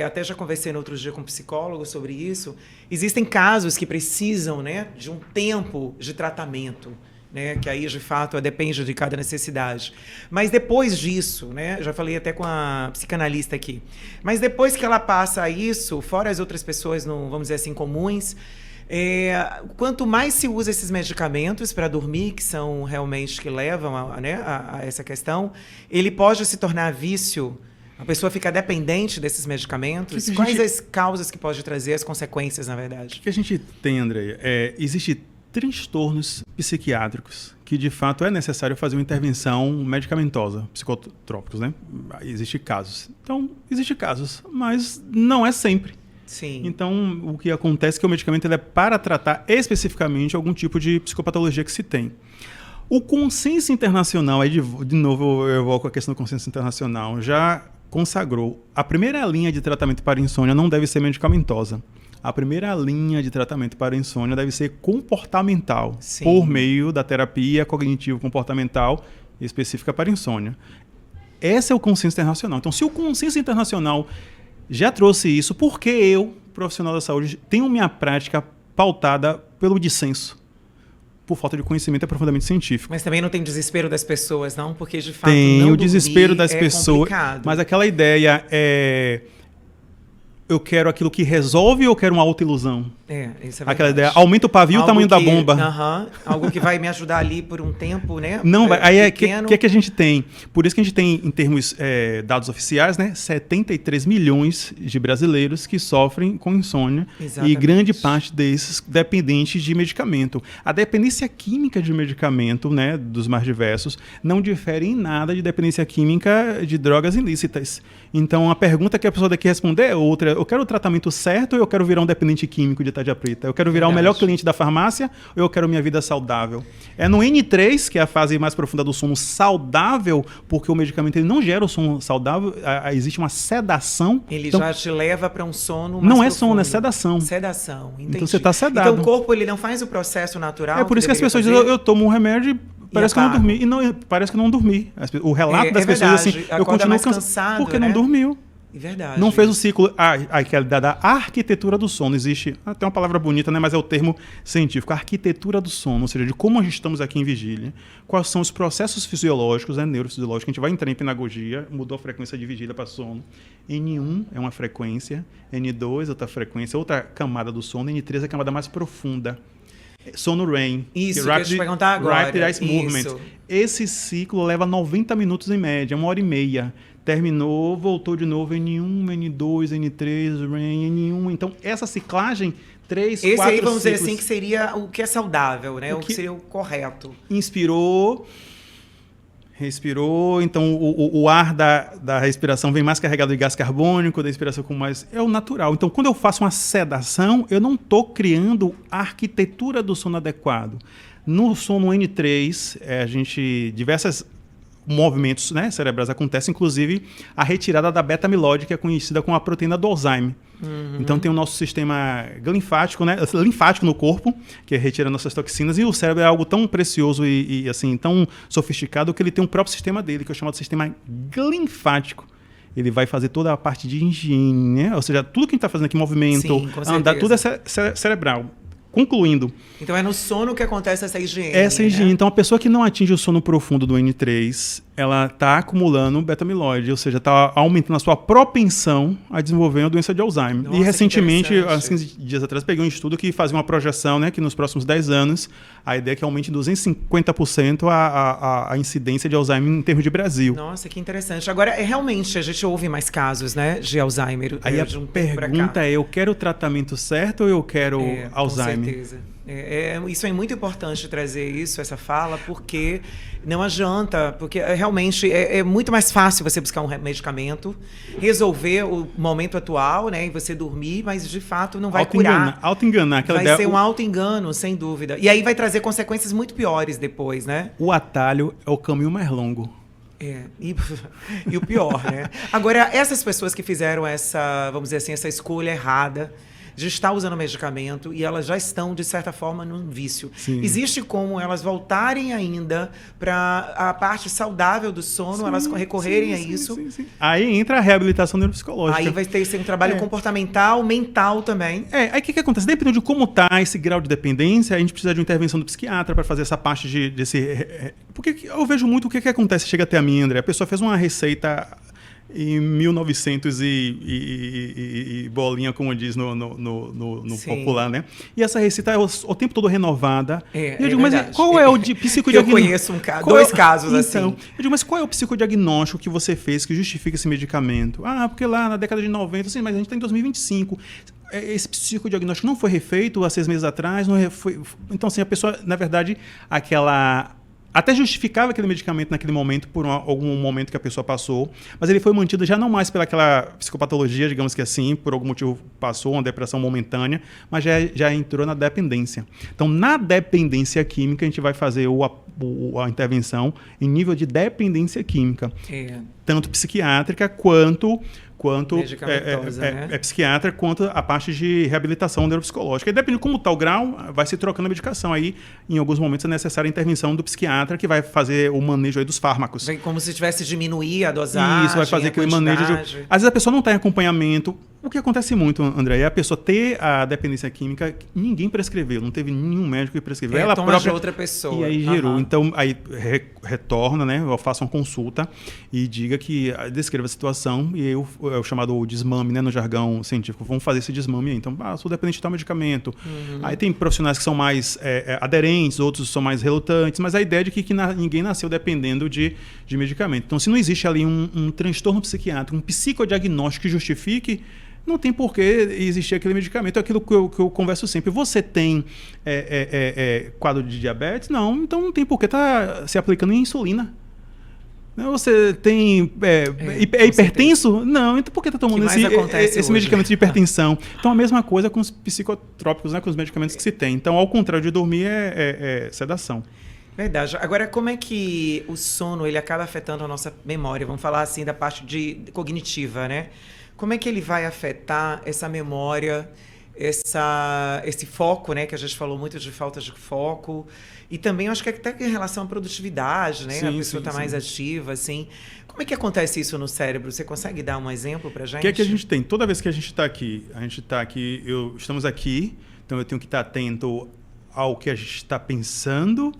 Speaker 1: até já conversei no outro dia com um psicólogo sobre isso, existem casos que precisam, né, de um tempo de tratamento, né, que aí, de fato, depende de cada necessidade. Mas depois disso, né, já falei até com a psicanalista aqui, mas depois que ela passa isso, fora as outras pessoas, vamos dizer assim, comuns, quanto mais se usa esses medicamentos para dormir, que são realmente que levam a essa questão, ele pode se tornar vício. A pessoa fica dependente desses medicamentos. Quais as causas que pode trazer, as consequências, na verdade?
Speaker 2: O que a gente tem, Andréia, existe transtornos psiquiátricos que, de fato, é necessário fazer uma intervenção medicamentosa, psicotrópicos, né? Existem casos. Então, existem casos, mas não é sempre.
Speaker 1: Sim.
Speaker 2: Então, o que acontece é que o medicamento ele é para tratar especificamente algum tipo de psicopatologia que se tem. O consenso internacional, aí de novo eu evoco a questão do consenso internacional, já consagrou. A primeira linha de tratamento para insônia não deve ser medicamentosa. A primeira linha de tratamento para insônia deve ser comportamental,
Speaker 1: Sim.
Speaker 2: por meio da terapia cognitivo-comportamental específica para insônia. Esse é o consenso internacional. Então, se o consenso internacional já trouxe isso, por que eu, profissional da saúde, tenho minha prática pautada pelo dissenso? Por falta de conhecimento profundamente científico.
Speaker 1: Mas também não tem desespero das pessoas, não? Porque, de fato,
Speaker 2: Tem
Speaker 1: não
Speaker 2: o desespero das
Speaker 1: é
Speaker 2: pessoas,
Speaker 1: complicado.
Speaker 2: mas aquela ideia é... Eu quero aquilo que resolve ou eu quero uma autoilusão?
Speaker 1: Isso é
Speaker 2: Aquela
Speaker 1: verdade.
Speaker 2: ideia, aumenta o pavio e o tamanho da bomba.
Speaker 1: Algo que vai me ajudar ali por um tempo, né?
Speaker 2: Não, aí
Speaker 1: pequeno.
Speaker 2: que a gente tem? Por isso que a gente tem, em termos dados oficiais, né, 73 milhões de brasileiros que sofrem com insônia.
Speaker 1: Exatamente.
Speaker 2: E grande parte desses dependentes de medicamento. A dependência química de medicamento, né, dos mais diversos, não difere em nada de dependência química de drogas ilícitas. Então, a pergunta que a pessoa tem que responder é outra. Eu quero o tratamento certo ou eu quero virar um dependente químico de tarja preta? Eu quero virar o melhor cliente da farmácia ou eu quero minha vida saudável? É no N3, que é a fase mais profunda do sono saudável, porque o medicamento ele não gera o sono saudável, existe uma sedação.
Speaker 1: Ele
Speaker 2: então,
Speaker 1: já te leva para um sono mais
Speaker 2: não é
Speaker 1: profundo.
Speaker 2: sono, é sedação.
Speaker 1: Sedação, entendi.
Speaker 2: Então você está sedado.
Speaker 1: Então o corpo ele não faz o processo natural.
Speaker 2: É por isso que as pessoas dizem, eu tomo um remédio e parece que eu não dormi. E não, parece que não dormi. O relato das pessoas é assim, eu continuo cansado porque não dormiu.
Speaker 1: É verdade.
Speaker 2: Não fez o ciclo, aquela da arquitetura do sono. Existe até uma palavra bonita, né, mas é o termo científico, a arquitetura do sono, ou seja, de como estamos aqui em vigília, quais são os processos fisiológicos, né, neurofisiológicos, a gente vai entrar em hipnagogia, mudou a frequência de vigília para sono. N1 é uma frequência, N2 outra frequência, outra camada do sono, N3 é a camada mais profunda. Sono REM.
Speaker 1: Isso, que eu ia te perguntar agora.
Speaker 2: Rapid Eye Movement. Esse ciclo leva 90 minutos em média, 1h30. Terminou, voltou de novo, N1, N2, N3, REM, N1. Então, essa ciclagem, 3, 4
Speaker 1: Esse aí, vamos
Speaker 2: ciclos,
Speaker 1: dizer assim, que seria o que é saudável, né? O que seria o correto.
Speaker 2: Inspirou, respirou, então o ar da respiração vem mais carregado de gás carbônico, da inspiração com mais... É o natural. Então, quando eu faço uma sedação, eu não estou criando a arquitetura do sono adequado. No sono N3, diversas movimentos, né, cerebrais acontecem, inclusive a retirada da beta-amiloide, que é conhecida como a proteína do Alzheimer. Uhum. Então tem o nosso sistema linfático, né, linfático no corpo, que retira nossas toxinas, e o cérebro é algo tão precioso e assim, tão sofisticado que ele tem um próprio sistema dele, que é o chamado sistema linfático. Ele vai fazer toda a parte de higiene, né? Ou seja, tudo que a gente está fazendo aqui, movimento,
Speaker 1: sim,
Speaker 2: andar, tudo é cerebral. Concluindo.
Speaker 1: Então é no sono que acontece essa higiene.
Speaker 2: Essa higiene.
Speaker 1: Né?
Speaker 2: Então a pessoa que não atinge o sono profundo do N3, ela está acumulando beta-amiloide, ou seja, está aumentando a sua propensão a desenvolver uma doença de Alzheimer.
Speaker 1: Nossa,
Speaker 2: e recentemente, há 15 dias atrás, peguei um estudo que fazia uma projeção, né, que nos próximos 10 anos, a ideia é que aumente 250% a incidência de Alzheimer em termos de Brasil.
Speaker 1: Nossa, que interessante. Agora, realmente, a gente ouve mais casos, né, de Alzheimer.
Speaker 2: Aí a pergunta é, eu quero o tratamento certo ou eu quero Alzheimer?
Speaker 1: Com certeza. Isso é muito importante trazer isso, essa fala, porque não adianta, porque realmente é muito mais fácil você buscar um medicamento, resolver o momento atual, né, e você dormir, mas de fato não vai curar.
Speaker 2: Auto-enganar.
Speaker 1: Vai ser um auto-engano, sem dúvida. E aí vai trazer consequências muito piores depois, né?
Speaker 2: O atalho é o caminho mais longo.
Speaker 1: E o pior, né? Agora, essas pessoas que fizeram essa, vamos dizer assim, essa escolha errada de estar usando medicamento e elas já estão, de certa forma, num vício. Sim. Existe como elas voltarem ainda para a parte saudável do sono, sim, elas recorrerem a isso?
Speaker 2: Sim. Aí entra a reabilitação neuropsicológica.
Speaker 1: Aí vai ter que ser um trabalho comportamental, mental também.
Speaker 2: Aí o que acontece? Dependendo de como está esse grau de dependência, a gente precisa de uma intervenção do psiquiatra para fazer essa parte desse... Porque eu vejo muito o que acontece. Chega até a mim, André, a pessoa fez uma receita em 1900 e bolinha, como diz no popular, né? E essa receita é o tempo todo renovada. E eu digo, mas qual é o psicodiagnóstico?
Speaker 1: Eu conheço dois casos assim.
Speaker 2: Eu digo, mas qual é o psicodiagnóstico que você fez que justifica esse medicamento? Porque lá na década de 90, assim, mas a gente está em 2025. Esse psicodiagnóstico não foi refeito há 6 meses atrás. Não foi... Então, assim, a pessoa, na verdade, aquela até justificava aquele medicamento naquele momento, por algum momento que a pessoa passou, mas ele foi mantido já não mais pelaquela psicopatologia, digamos que assim, por algum motivo passou, uma depressão momentânea, mas já entrou na dependência. Então, na dependência química, a gente vai fazer a intervenção em nível de dependência química, tanto psiquiátrica quanto psiquiatra, quanto a parte de reabilitação neuropsicológica. E depende de como está o grau, vai se trocando a medicação. Aí, em alguns momentos, é necessária a intervenção do psiquiatra, que vai fazer o manejo aí dos fármacos.
Speaker 1: Vem como se tivesse diminuir a dosagem,
Speaker 2: isso, vai fazer aquele manejo. Às vezes a pessoa não está em acompanhamento. O que acontece muito, André, é a pessoa ter a dependência química, ninguém prescreveu, não teve nenhum médico que prescreveu. Ela
Speaker 1: toma
Speaker 2: própria
Speaker 1: de outra pessoa.
Speaker 2: E aí gerou. Então, aí retorna, né? Faça uma consulta e diga que descreva a situação e é o chamado desmame, né? No jargão científico. Vamos fazer esse desmame aí. Então, sou dependente de tal medicamento. Aí tem profissionais que são mais aderentes, outros são mais relutantes, mas a ideia é de que ninguém nasceu dependendo de medicamento. Então, se não existe ali um transtorno psiquiátrico, um psicodiagnóstico que justifique, não tem por que existir aquele medicamento. É aquilo que eu converso sempre. Você tem quadro de diabetes? Não. Então não tem por que estar se aplicando insulina. Você tem hipertenso? Não. Então por que está tomando esse medicamento de hipertensão? Então a mesma coisa com os psicotrópicos, né, com os medicamentos que se tem. Então, ao contrário de dormir, é sedação.
Speaker 1: Verdade. Agora, como é que o sono ele acaba afetando a nossa memória? Vamos falar assim da parte cognitiva, né? Como é que ele vai afetar essa memória, esse foco, né? Que a gente falou muito de falta de foco. E também, eu acho que até em relação à produtividade, né? Sim, a pessoa está mais ativa, assim. Como é que acontece isso no cérebro? Você consegue dar um exemplo para a gente?
Speaker 2: O que é que a gente tem? Toda vez que a gente está aqui, estamos aqui, então eu tenho que estar atento ao que a gente está pensando,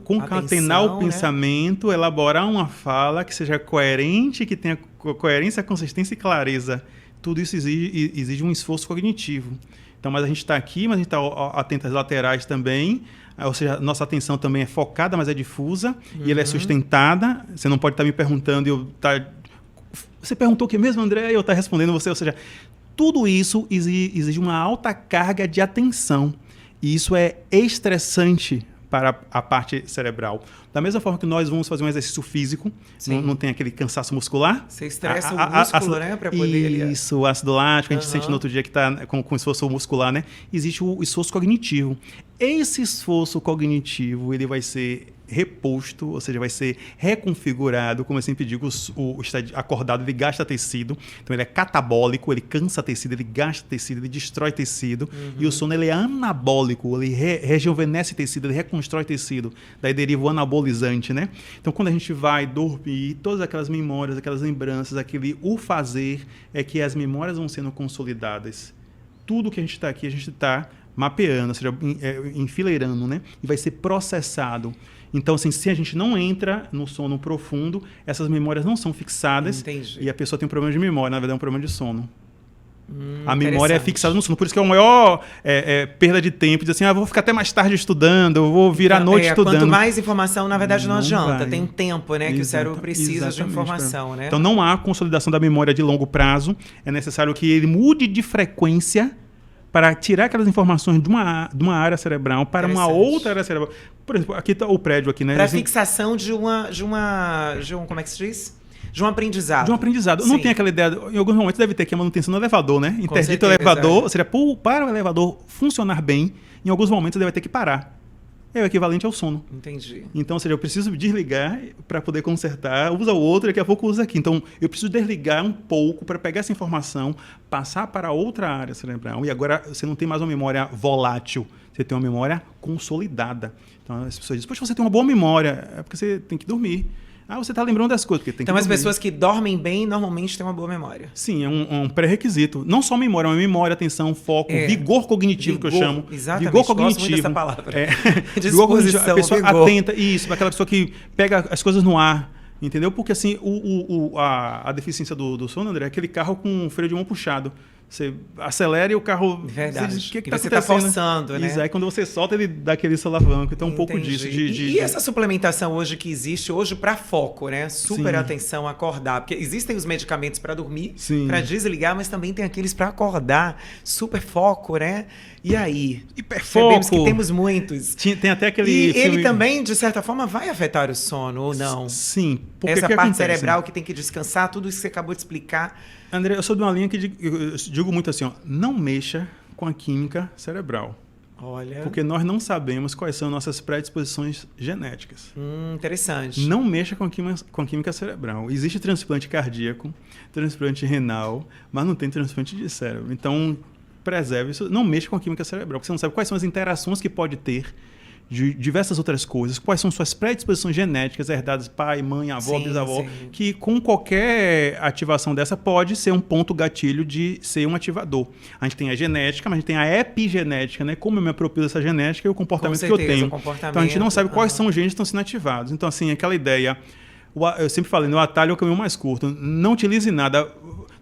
Speaker 2: concatenar o pensamento, elaborar uma fala que seja coerente, que tenha coerência, consistência e clareza. Tudo isso exige um esforço cognitivo. Então, mas a gente está aqui, mas a gente está atento às laterais também, ou seja, nossa atenção também é focada, mas é difusa, e ela é sustentada. Você não pode estar me perguntando você perguntou o que mesmo, André? E eu estou respondendo você. Ou seja, tudo isso exige uma alta carga de atenção. E isso é estressante para a parte cerebral. Da mesma forma que nós vamos fazer um exercício físico, não tem aquele cansaço muscular.
Speaker 1: Você estressa o músculo, né? Para poder...
Speaker 2: Isso, o ácido lático, a gente sente no outro dia que está com esforço muscular, né? Existe o esforço cognitivo. Esse esforço cognitivo, ele vai ser reposto, ou seja, vai ser reconfigurado, como eu sempre digo, o estado acordado, ele gasta tecido, então ele é catabólico, ele cansa tecido, ele gasta tecido, ele destrói tecido, e o sono ele é anabólico, ele rejuvenesce tecido, ele reconstrói tecido, daí deriva o anabolizante, né? Então, quando a gente vai dormir, todas aquelas memórias, aquelas lembranças, o fazer, é que as memórias vão sendo consolidadas. Tudo que a gente está aqui, a gente está mapeando, ou seja, enfileirando, né? E vai ser processado. Então, assim, se a gente não entra no sono profundo, essas memórias não são fixadas.
Speaker 1: Entendi.
Speaker 2: E a pessoa tem um problema de memória, na verdade é um problema de sono. A memória é fixada no sono. Por isso que é a maior perda de tempo. Diz assim, vou ficar até mais tarde estudando, eu vou virar a noite estudando.
Speaker 1: Quanto mais informação, na verdade, não adianta. Tem um tempo, né, que o cérebro precisa de informação. Né?
Speaker 2: Então, não há consolidação da memória de longo prazo. É necessário que ele mude de frequência para tirar aquelas informações de uma área cerebral para uma outra área cerebral. Por exemplo, aqui está o prédio aqui, né?
Speaker 1: Para fixação de um, como é que se diz? De um aprendizado.
Speaker 2: De um aprendizado. Sim. Não tem aquela ideia, em alguns momentos deve ter que a manutenção do elevador, né? Interdito o elevador, ou seja, para o elevador funcionar bem, em alguns momentos ele vai ter que parar. É o equivalente ao sono.
Speaker 1: Entendi.
Speaker 2: Então, ou seja, eu preciso desligar para poder consertar, usa o outro e daqui a pouco usa aqui. Então, eu preciso desligar um pouco para pegar essa informação, passar para outra área cerebral. E agora você não tem mais uma memória volátil, você tem uma memória consolidada. Então, as pessoas dizem, poxa, você tem uma boa memória, é porque você tem que dormir. Você está lembrando das coisas. Porque tem
Speaker 1: então,
Speaker 2: que
Speaker 1: as pessoas que dormem bem, normalmente têm uma boa memória.
Speaker 2: Sim, é um pré-requisito. Não só memória, é uma memória, atenção, foco, vigor cognitivo, que eu chamo.
Speaker 1: Exatamente,
Speaker 2: vigor cognitivo.
Speaker 1: Gosto muito dessa palavra.
Speaker 2: Vigor cognitivo, a pessoa atenta, isso, aquela pessoa que pega as coisas no ar, entendeu? Porque assim, a deficiência do sono, André, é aquele carro com o freio de mão puxado. Você acelera e o carro...
Speaker 1: Verdade.
Speaker 2: O que
Speaker 1: e
Speaker 2: tá
Speaker 1: você está forçando, né?
Speaker 2: Isso, aí quando você solta, ele dá aquele solavanco. Então, um pouco disso.
Speaker 1: E essa suplementação hoje que existe hoje para foco, né? Super atenção, acordar. Porque existem os medicamentos para dormir, para desligar, mas também tem aqueles para acordar. Super foco, né? E aí?
Speaker 2: Hiperfoco.
Speaker 1: Sabemos que temos muitos.
Speaker 2: Tem até aquele
Speaker 1: E
Speaker 2: filme...
Speaker 1: ele também, de certa forma, vai afetar o sono, ou não?
Speaker 2: Sim. Porque
Speaker 1: essa
Speaker 2: que
Speaker 1: parte
Speaker 2: acontece?
Speaker 1: cerebral que tem que descansar, tudo isso que você acabou de explicar.
Speaker 2: André, eu sou de uma linha que eu digo muito assim, ó, não mexa com a química cerebral.
Speaker 1: Olha.
Speaker 2: Porque nós não sabemos quais são nossas predisposições genéticas.
Speaker 1: Interessante.
Speaker 2: Não mexa com a química cerebral. Existe transplante cardíaco, transplante renal, mas não tem transplante de cérebro. Então, preserve isso. Não mexa com a química cerebral, porque você não sabe quais são as interações que pode ter de diversas outras coisas, quais são suas predisposições genéticas herdadas pai, mãe, avó, bisavó, que com qualquer ativação dessa pode ser um ponto gatilho de ser um ativador. A gente tem a genética, mas a gente tem a epigenética, né? Como eu me aproprio dessa genética e o comportamento que eu tenho. Então a gente não sabe quais são os genes que estão sendo ativados. Então assim, aquela ideia, eu sempre falei, no atalho é o caminho mais curto, não utilize nada.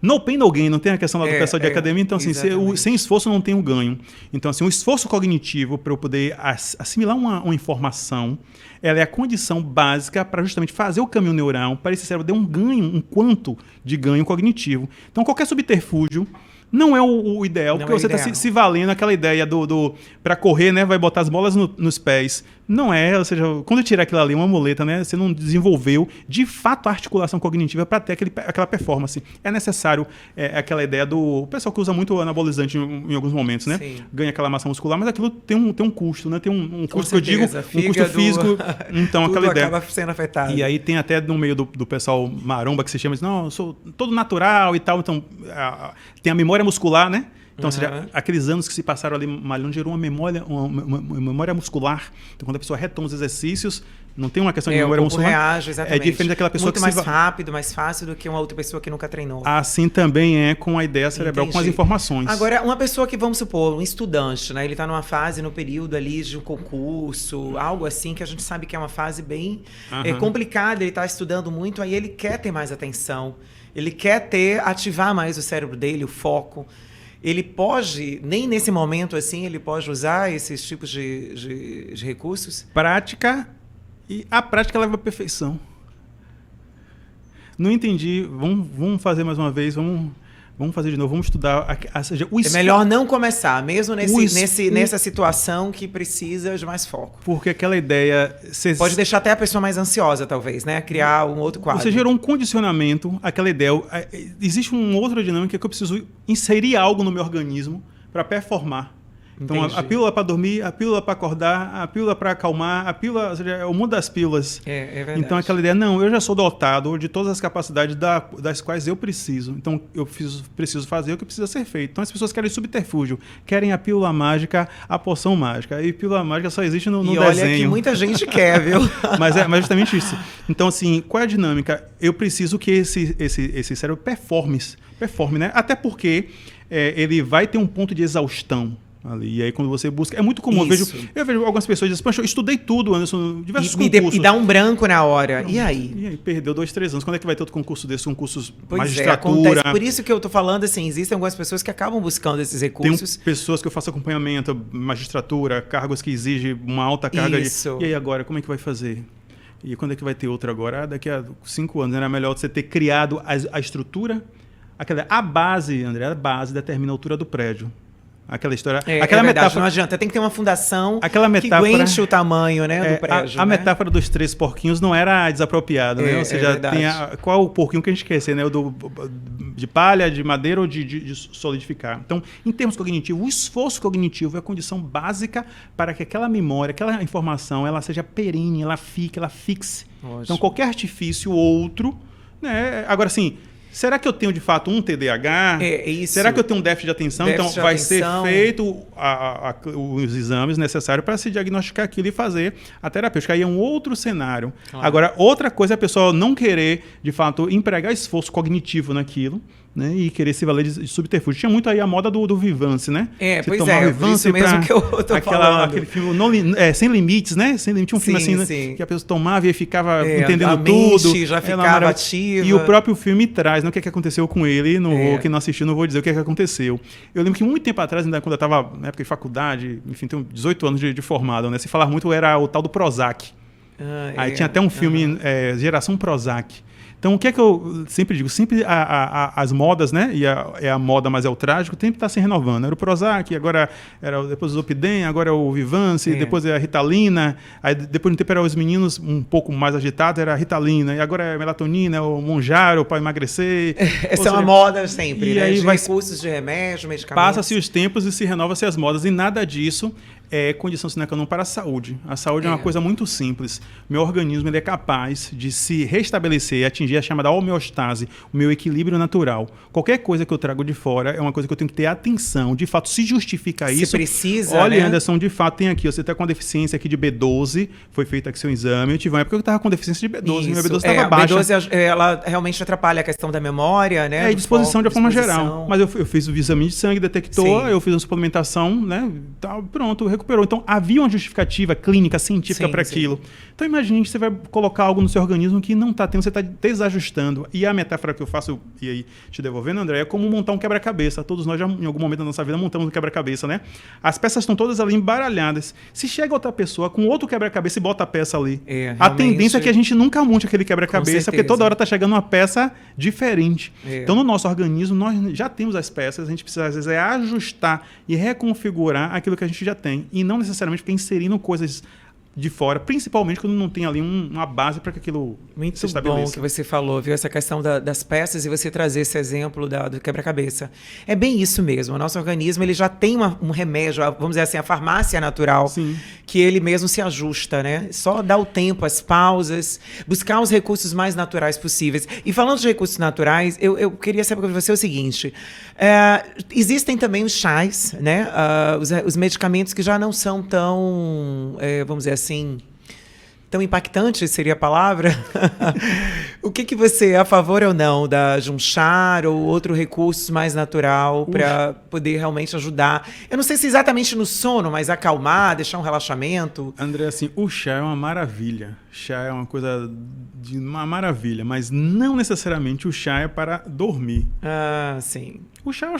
Speaker 2: No pain, no gain, não tem a questão lá do pessoal de academia, então assim, sem esforço não tem um ganho. Então assim, o esforço cognitivo para eu poder assimilar uma informação, ela é a condição básica para justamente fazer o caminho neural, para esse cérebro dar um ganho, um quanto de ganho cognitivo. Então qualquer subterfúgio não é o ideal, porque você está se valendo aquela ideia para correr, né? Vai botar as bolas nos pés. Não é, ou seja, quando tirar aquilo ali, uma muleta, né? Você não desenvolveu de fato a articulação cognitiva para ter aquela performance. É necessário aquela ideia do pessoal que usa muito anabolizante em alguns momentos, né? Sim. Ganha aquela massa muscular, mas aquilo tem um custo, né? Tem um custo que eu digo, um custo físico. Então, aquela ideia.
Speaker 1: Acaba sendo afetado.
Speaker 2: E aí tem até no meio do pessoal maromba que se chama, não, eu sou todo natural e tal. Então, tem a memória muscular, né? Então, ou seja, aqueles anos que se passaram ali malhando gerou uma memória muscular. Então, quando a pessoa retoma os exercícios, não tem uma questão de memória muscular.
Speaker 1: Reage, exatamente.
Speaker 2: É diferente daquela pessoa
Speaker 1: muito mais rápido, mais fácil do que uma outra pessoa que nunca treinou.
Speaker 2: Assim também é com a ideia cerebral, com as informações.
Speaker 1: Agora, uma pessoa que, vamos supor, um estudante, né? Ele está numa fase, no período ali de um concurso, algo assim, que a gente sabe que é uma fase bem complicada, ele está estudando muito, aí ele quer ter mais atenção, ele quer ativar mais o cérebro dele, o foco. Ele pode, nem nesse momento assim, ele pode usar esses tipos de recursos?
Speaker 2: Prática, e a prática leva à perfeição. Não entendi, vamos fazer mais uma vez, vamos fazer de novo, vamos estudar. Seja,
Speaker 1: é melhor não começar, mesmo nessa situação que precisa de mais foco.
Speaker 2: Porque aquela ideia...
Speaker 1: Pode deixar até a pessoa mais ansiosa, talvez, né? Criar um outro quadro.
Speaker 2: Você gerou um condicionamento, aquela ideia. Existe uma outra dinâmica que eu preciso inserir algo no meu organismo para performar. Então, a pílula para dormir, a pílula para acordar, a pílula para acalmar, a pílula, ou seja, é o mundo das pílulas.
Speaker 1: É verdade.
Speaker 2: Então, aquela ideia, não, eu já sou dotado de todas as capacidades das quais eu preciso. Então, eu preciso fazer o que precisa ser feito. Então, as pessoas querem subterfúgio, querem a pílula mágica, a poção mágica. E pílula mágica só existe no desenho.
Speaker 1: E olha que muita gente quer, viu?
Speaker 2: mas justamente isso. Então, assim, qual é a dinâmica? Eu preciso que esse cérebro performe, né? Até porque ele vai ter um ponto de exaustão ali. E aí, quando você busca... É muito comum. Eu vejo algumas pessoas dizendo, poxa, eu estudei tudo, Anderson, diversos concursos.
Speaker 1: E dá um branco na hora. E aí?
Speaker 2: E aí, perdeu 2, 3 anos. Quando é que vai ter outro concurso desse? Concursos
Speaker 1: magistratura? Acontece. Por isso que eu tô falando, assim, existem algumas pessoas que acabam buscando esses recursos.
Speaker 2: Tem pessoas que eu faço acompanhamento, magistratura, cargos que exigem uma alta carga. E aí, agora, como é que vai fazer? E quando é que vai ter outro agora? Daqui a 5 anos. Era melhor você ter criado a estrutura. A base, André, a base determina a altura do prédio. Aquela história. Aquela metáfora.
Speaker 1: Não adianta, tem que ter uma fundação
Speaker 2: que
Speaker 1: aguente o tamanho, né, do prédio.
Speaker 2: A metáfora dos 3 porquinhos não era desapropriada, né? Ou seja, tem qual o porquinho que a gente quer ser, né? O de palha, de madeira ou de solidificar. Então, em termos cognitivos, o esforço cognitivo é a condição básica para que aquela memória, aquela informação, ela seja perene, ela fixe. Ótimo. Então, qualquer artifício outro, né? Agora, assim. Será que eu tenho, de fato, um TDAH?
Speaker 1: Isso.
Speaker 2: Será que eu tenho um déficit de atenção? Então, vai ser feito os exames necessários para se diagnosticar aquilo e fazer a terapêutica. Aí é um outro cenário. Claro. Agora, outra coisa é a pessoa não querer, de fato, empregar esforço cognitivo naquilo, né, e querer se valer de subterfúgio. Tinha muito aí a moda do Vivance, né?
Speaker 1: Pois é, isso mesmo que eu tô falando.
Speaker 2: Aquele filme Sem Limites, né? Sem Limites, um filme assim, né, que a pessoa tomava e ficava entendendo
Speaker 1: a
Speaker 2: tudo.
Speaker 1: Mente já ficava ativa.
Speaker 2: E o próprio filme traz, né, o que aconteceu com ele, quem não assistiu não vou dizer o que aconteceu. Eu lembro que muito tempo atrás, ainda quando eu estava na época de faculdade, enfim, tenho 18 anos de formado, né, se falava muito, era o tal do Prozac. Aí tinha até um filme, Geração Prozac. Então, o que é que eu sempre digo? Sempre as modas, né? E é a moda, mas é o trágico, sempre está se renovando. Era o Prozac, agora depois o Zolpidem, agora é o Vivance, depois é a Ritalina, aí depois de um tempo era os meninos um pouco mais agitados, era a Ritalina, e agora é a melatonina, o Monjaro para emagrecer.
Speaker 1: Essa é uma moda sempre, né?
Speaker 2: Aí
Speaker 1: recursos de remédio, medicamentos.
Speaker 2: Passa-se os tempos e se renova-se as modas, e nada disso é condição sine qua non para a saúde. A saúde é uma coisa muito simples. Meu organismo ele é capaz de se restabelecer, atingir a chamada homeostase, o meu equilíbrio natural. Qualquer coisa que eu trago de fora é uma coisa que eu tenho que ter atenção. De fato, se justifica isso.
Speaker 1: Se precisa,
Speaker 2: olha,
Speaker 1: né?
Speaker 2: Anderson, de fato tem aqui. Você está com uma deficiência aqui de B12, foi feito aqui seu exame. Eu tive uma época que eu estava com deficiência de B12. Minha B12 estava baixa.
Speaker 1: A B12, ela realmente atrapalha a questão da memória, né?
Speaker 2: E disposição de uma forma geral. Mas eu fiz o exame de sangue, detectou, eu fiz uma suplementação, né? Tá, pronto, recuperou. Então, havia uma justificativa clínica, científica para aquilo. Então, imagine que você vai colocar algo no seu organismo que não está tendo, você está desajustando. E a metáfora que eu faço, e aí te devolvendo, André, é como montar um quebra-cabeça. Todos nós, já, em algum momento da nossa vida, montamos um quebra-cabeça, né? As peças estão todas ali embaralhadas. Se chega outra pessoa com outro quebra-cabeça e bota a peça ali, a tendência é que a gente nunca monte aquele quebra-cabeça, porque toda hora está chegando uma peça diferente. Então, no nosso organismo, nós já temos as peças, a gente precisa, às vezes, ajustar e reconfigurar aquilo que a gente já tem. E não necessariamente ficar inserindo coisas de fora, principalmente quando não tem ali uma base para que aquilo se estabeleça.
Speaker 1: Muito bom que você falou, viu? Essa questão das peças e você trazer esse exemplo do quebra-cabeça. É bem isso mesmo. O nosso organismo ele já tem um remédio, vamos dizer assim, a farmácia natural, que ele mesmo se ajusta, né? Só dar o tempo, as pausas, buscar os recursos mais naturais possíveis. E falando de recursos naturais, eu queria saber com você o seguinte, existem também os chás, né? Os medicamentos que já não são tão, vamos dizer assim, tão impactante seria a palavra. O que você é a favor ou não de um chá ou outro recurso mais natural para poder realmente ajudar? Eu não sei se exatamente no sono, mas acalmar, deixar um relaxamento.
Speaker 2: André, assim, o chá é uma maravilha. Chá é uma coisa de uma maravilha, mas não necessariamente o chá é para dormir.
Speaker 1: Sim.
Speaker 2: O chá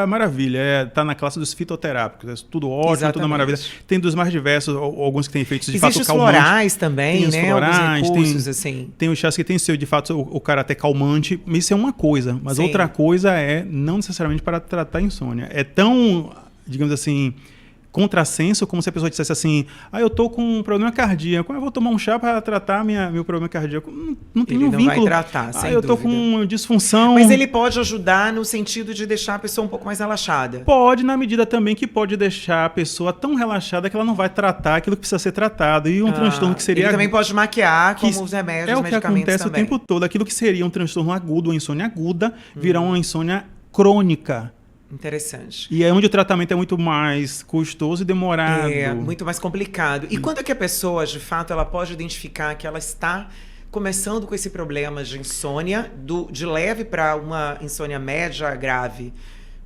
Speaker 2: é maravilha, tá na classe dos fitoterápicos, é tudo ótimo, tudo maravilha. Tem dos mais diversos, alguns que têm efeitos de fato calmantes.
Speaker 1: Existem os florais também,
Speaker 2: tem
Speaker 1: né?
Speaker 2: Florais,
Speaker 1: recursos, assim.
Speaker 2: Tem os chás que tem de fato o caráter calmante, isso é uma coisa, mas outra coisa é não necessariamente para tratar insônia. É tão, digamos assim, contrassenso, como se a pessoa dissesse assim, eu tô com um problema cardíaco, eu vou tomar um chá para tratar meu problema cardíaco. Não tem nenhum vínculo.
Speaker 1: Ele não vai tratar, sem
Speaker 2: eu tô com disfunção.
Speaker 1: Mas ele pode ajudar no sentido de deixar a pessoa um pouco mais relaxada.
Speaker 2: Pode, na medida também que pode deixar a pessoa tão relaxada que ela não vai tratar aquilo que precisa ser tratado. E um transtorno que seria...
Speaker 1: Ele também pode maquiar como os remédios, os medicamentos também. É o que acontece
Speaker 2: o tempo todo. Aquilo que seria um transtorno agudo, uma insônia aguda, virá uma insônia crônica.
Speaker 1: Interessante.
Speaker 2: E é onde o tratamento é muito mais custoso e demorado.
Speaker 1: Muito mais complicado. E quando é que a pessoa, de fato, ela pode identificar que ela está começando com esse problema de insônia, de leve para uma insônia média grave?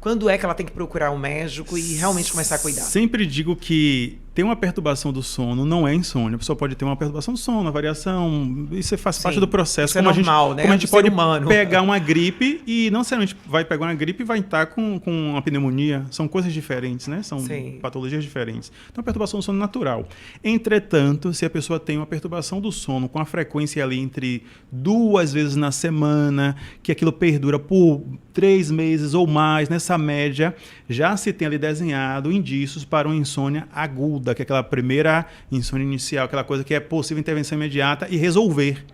Speaker 1: Quando é que ela tem que procurar um médico e realmente começar a cuidar?
Speaker 2: Sempre digo que ter uma perturbação do sono não é insônia. A pessoa pode ter uma perturbação do sono, uma variação. Isso faz parte do processo.
Speaker 1: Isso é normal, né?
Speaker 2: Como a gente pode pegar uma gripe e não necessariamente vai pegar uma gripe e vai estar com uma pneumonia. São coisas diferentes, né? São patologias diferentes. Então, a perturbação do sono é natural. Entretanto, se a pessoa tem uma perturbação do sono com a frequência ali entre 2 vezes na semana, que aquilo perdura por 3 meses ou mais, nessa média, já se tem ali desenhado indícios para uma insônia aguda, que é aquela primeira insônia inicial, aquela coisa que é possível intervenção imediata e resolver.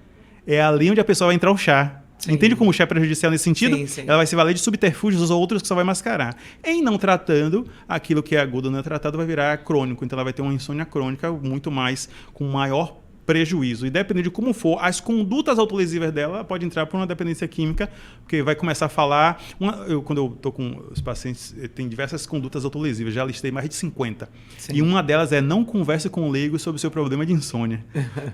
Speaker 2: É ali onde a pessoa vai entrar o chá. Entende como o chá é prejudicial nesse sentido? Ela vai se valer de subterfúgios ou outros que só vai mascarar. Em não tratando, aquilo que é agudo não é tratado vai virar crônico. Então ela vai ter uma insônia crônica muito mais, com maior prejuízo. E dependendo de como for, as condutas autolesivas dela pode entrar por uma dependência química, porque vai começar a falar... quando eu estou com os pacientes, tem diversas condutas autolesivas, já listei mais de 50. Sim. E uma delas é não converse com o leigo sobre o seu problema de insônia.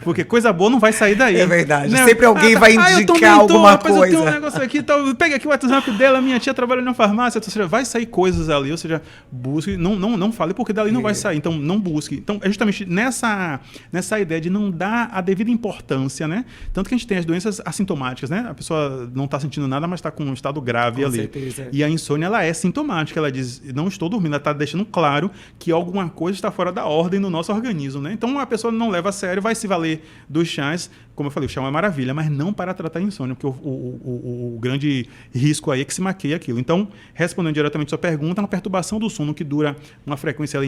Speaker 2: Porque coisa boa não vai sair daí.
Speaker 1: É verdade. Né? Sempre alguém vai indicar alguma coisa.
Speaker 2: Eu tenho um negócio aqui, pega aqui o WhatsApp dela, minha tia trabalha na farmácia, ou seja, vai sair coisas ali, ou seja, busque, não fale porque dali não vai sair, então não busque. Então é justamente nessa ideia de não dar a devida importância, né? Tanto que a gente tem as doenças assintomáticas, né? A pessoa não está sentindo nada, mas está com um estado grave ali. Certeza. E a insônia, ela é sintomática, ela diz, não estou dormindo, ela está deixando claro que alguma coisa está fora da ordem no nosso organismo, né? Então a pessoa não leva a sério, vai se valer dos chás, como eu falei, o chá é uma maravilha, mas não para tratar a insônia, porque o grande risco aí é que se maqueie aquilo. Então, respondendo diretamente a sua pergunta, uma perturbação do sono que dura uma frequência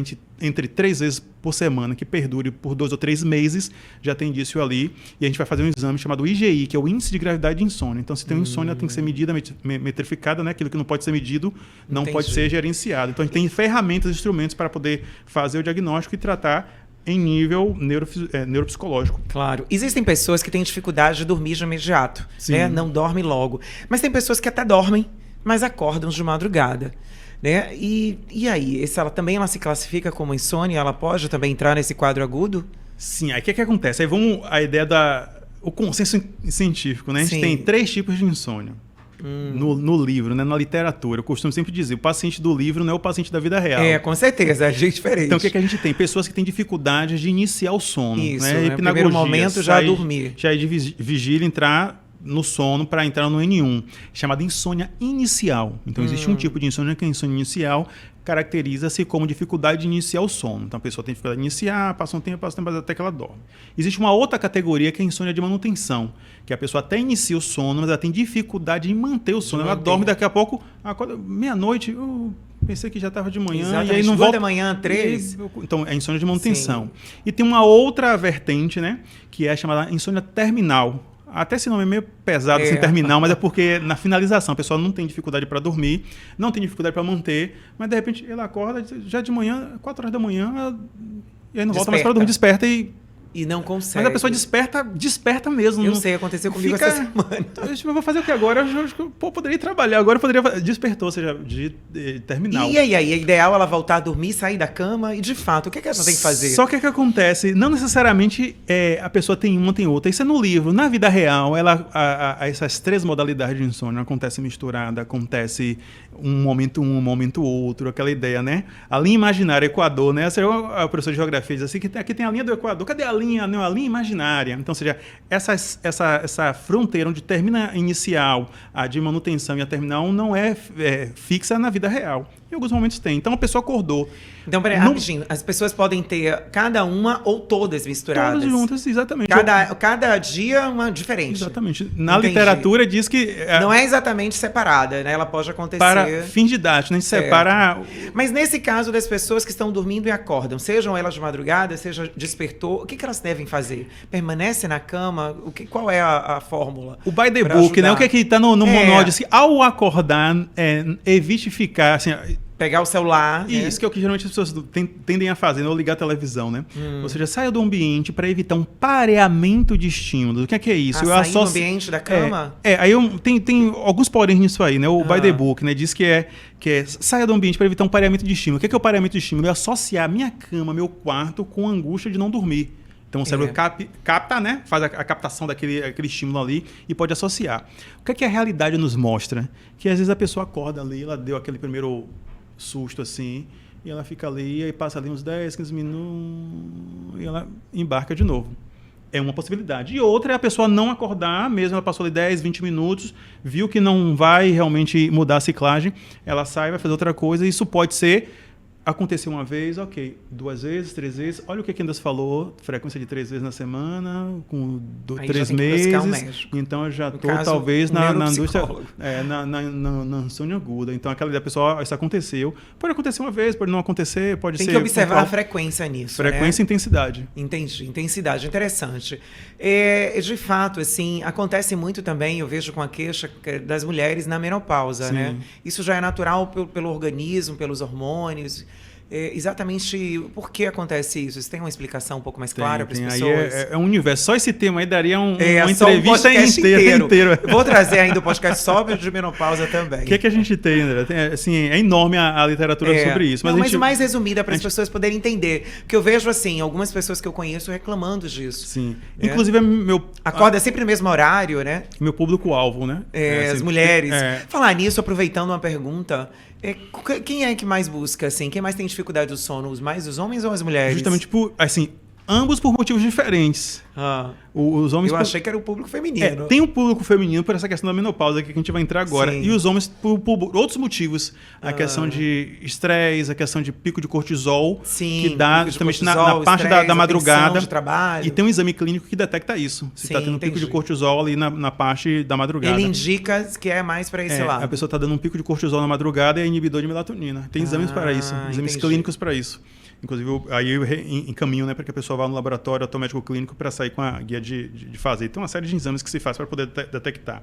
Speaker 2: entre 3 vezes por semana, que perdure por 2 ou 3 meses, já tem indício ali, e a gente vai fazer um exame chamado IGI, que é o Índice de Gravidade de Insônia. Então, se tem insônia, tem que ser medida, metrificada, né? Aquilo que não pode ser medido, não pode ser gerenciado. Então, a gente tem ferramentas, instrumentos para poder fazer o diagnóstico e tratar em nível neuropsicológico.
Speaker 1: Claro. Existem pessoas que têm dificuldade de dormir de imediato, né? Não dormem logo. Mas tem pessoas que até dormem, mas acordam de madrugada, né? E aí, ela se classifica como insônia? Ela pode também entrar nesse quadro agudo?
Speaker 2: Sim. Aí o que acontece? Aí vamos a ideia o consenso científico, né? A gente tem 3 tipos de insônia. No livro, né, na literatura. Eu costumo sempre dizer, o paciente do livro não é o paciente da vida real.
Speaker 1: Com certeza, é gente diferente.
Speaker 2: Então, o que a gente tem? Pessoas que têm dificuldade de iniciar o sono.
Speaker 1: Isso,
Speaker 2: né?
Speaker 1: No primeiro momento já dormir.
Speaker 2: Já é de vigília entrar no sono para entrar no N1, chamada insônia inicial. Então, existe um tipo de insônia que é a insônia inicial, caracteriza-se como dificuldade de iniciar o sono. Então, a pessoa tem dificuldade de iniciar, passa um tempo, até que ela dorme. Existe uma outra categoria que é a insônia de manutenção, que a pessoa até inicia o sono, mas ela tem dificuldade em manter o sono. Ela dorme, daqui a pouco, acorda meia-noite, pensei que já estava de manhã.
Speaker 1: Exatamente.
Speaker 2: E aí não volta.
Speaker 1: Da manhã, 3.
Speaker 2: Então, é insônia de manutenção. Sim. E tem uma outra vertente, né, que é a chamada insônia terminal. Até esse nome é meio pesado, assim, terminal, mas é porque na finalização a pessoa não tem dificuldade para dormir, não tem dificuldade para manter, mas de repente ela acorda já de manhã, 4 horas da manhã, e aí não volta mais para dormir, desperta
Speaker 1: e não consegue.
Speaker 2: Mas a pessoa desperta mesmo.
Speaker 1: Eu sei, aconteceu comigo essa semana.
Speaker 2: Eu vou fazer o que agora? Eu poderia trabalhar, agora eu poderia... Despertou, ou seja, de terminal.
Speaker 1: E aí, é ideal ela voltar a dormir, sair da cama, e de fato, o que ela tem que fazer?
Speaker 2: Só que o que acontece, não necessariamente a pessoa tem uma, tem outra. Isso é no livro. Na vida real, essas 3 modalidades de insônia acontecem misturada, acontece um momento outro, aquela ideia, né? A linha imaginária, Equador, né? A professora de geografia diz assim, que aqui tem a linha do Equador. Cadê a linha? Não, a linha imaginária. Então, ou seja, essa fronteira onde termina a inicial, a de manutenção e a terminal não é fixa na vida real. Em alguns momentos tem. Então, a pessoa acordou.
Speaker 1: Então, peraí, rapidinho. As pessoas podem ter cada uma ou todas misturadas?
Speaker 2: Todas juntas, exatamente.
Speaker 1: Cada dia uma diferente.
Speaker 2: Exatamente. Na literatura diz que...
Speaker 1: não é exatamente separada, né? Ela pode acontecer...
Speaker 2: Para fins didáticos, né? A gente separa...
Speaker 1: Mas nesse caso das pessoas que estão dormindo e acordam, sejam elas de madrugada, seja despertou, o que elas devem fazer? Permanece na cama? Qual é a fórmula?
Speaker 2: O by the book, né? O que está no manual diz que ao acordar, evite ficar... Assim,
Speaker 1: pegar o celular.
Speaker 2: Isso que é o que geralmente as pessoas tendem a fazer, não ligar a televisão, né? Ou seja, saia do ambiente para evitar um pareamento de estímulos. O que é isso?
Speaker 1: Sair do ambiente da cama?
Speaker 2: Aí tem alguns porém nisso aí, né? O by the book, né? Diz que é saia do ambiente para evitar um pareamento de estímulo. O que é o pareamento de estímulo? É associar minha cama, meu quarto, com a angústia de não dormir. Então o cérebro capta, né? Faz a captação daquele estímulo ali e pode associar. O que é que a realidade nos mostra? Que às vezes a pessoa acorda ali, ela deu aquele primeiro susto assim, e ela fica ali, e aí passa ali uns 10, 15 minutos, e ela embarca de novo. É uma possibilidade. E outra é a pessoa não acordar, mesmo ela passou ali 10, 20 minutos, viu que não vai realmente mudar a ciclagem, ela sai, vai fazer outra coisa, e isso pode ser... Aconteceu uma vez, ok. 2 vezes, 3 vezes. Olha o que a Candace falou, frequência de 3 vezes na semana, com 3 meses. Então eu já estou talvez na indústria, na insônia aguda. Então aquela ideia, pessoal, isso aconteceu. Pode acontecer uma vez, pode não acontecer, pode ser...
Speaker 1: Tem que observar a frequência nisso,
Speaker 2: frequência e intensidade.
Speaker 1: Entendi, intensidade, interessante. De fato, assim, acontece muito também, eu vejo com a queixa das mulheres na menopausa, né? Isso já é natural pelo organismo, pelos hormônios... exatamente por que acontece isso. Você tem uma explicação um pouco mais clara para as pessoas?
Speaker 2: Aí é um universo. Só esse tema aí daria uma
Speaker 1: só
Speaker 2: entrevista inteira.
Speaker 1: Vou trazer ainda o podcast só de menopausa também.
Speaker 2: O que a gente tem, André? Assim, é enorme a literatura sobre isso.
Speaker 1: Mas mais resumida para as pessoas poderem entender. Porque eu vejo, assim, algumas pessoas que eu conheço reclamando disso.
Speaker 2: Sim. Inclusive,
Speaker 1: acorda sempre no mesmo horário, né?
Speaker 2: Meu público-alvo, né?
Speaker 1: As mulheres. Falar nisso, aproveitando uma pergunta, quem é que mais busca, assim? Quem mais tem dificuldade do sono? Os homens ou as mulheres?
Speaker 2: Justamente assim, ambos por motivos diferentes. Os homens
Speaker 1: achei que era o público feminino.
Speaker 2: Tem um público feminino por essa questão da menopausa que a gente vai entrar agora. Sim. E os homens por outros motivos. A questão de estresse, a questão de pico de cortisol.
Speaker 1: Sim,
Speaker 2: que dá justamente na parte da madrugada.
Speaker 1: De trabalho.
Speaker 2: E tem um exame clínico que detecta isso. Se está tendo um pico de cortisol ali na parte da madrugada.
Speaker 1: Ele indica que é mais para esse lado.
Speaker 2: A pessoa está dando um pico de cortisol na madrugada e é inibidor de melatonina. Tem exames para isso. Exames clínicos para isso. Inclusive, aí eu encaminho, né, para que a pessoa vá no laboratório automédico clínico para sair com a guia de fazer. Então, uma série de exames que se faz para poder detectar.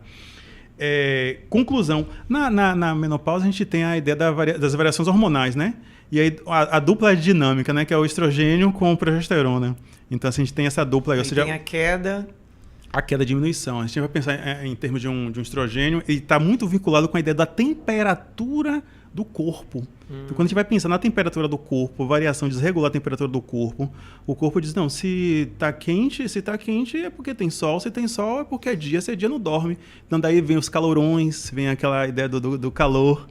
Speaker 2: Conclusão. Na menopausa, a gente tem a ideia das variações hormonais, né? E aí, a dupla dinâmica, né, que é o estrogênio com progesterona. Então, assim, a gente tem essa dupla aí. Ou seja,
Speaker 1: tem a queda...
Speaker 2: A queda, a diminuição. A gente vai pensar em termos de um estrogênio, ele está muito vinculado com a ideia da temperatura do corpo. Então, quando a gente vai pensar na temperatura do corpo, variação desregular a temperatura do corpo, o corpo diz, não, se está quente é porque tem sol, se tem sol é porque é dia, se é dia não dorme. Então daí vem os calorões, vem aquela ideia do calor.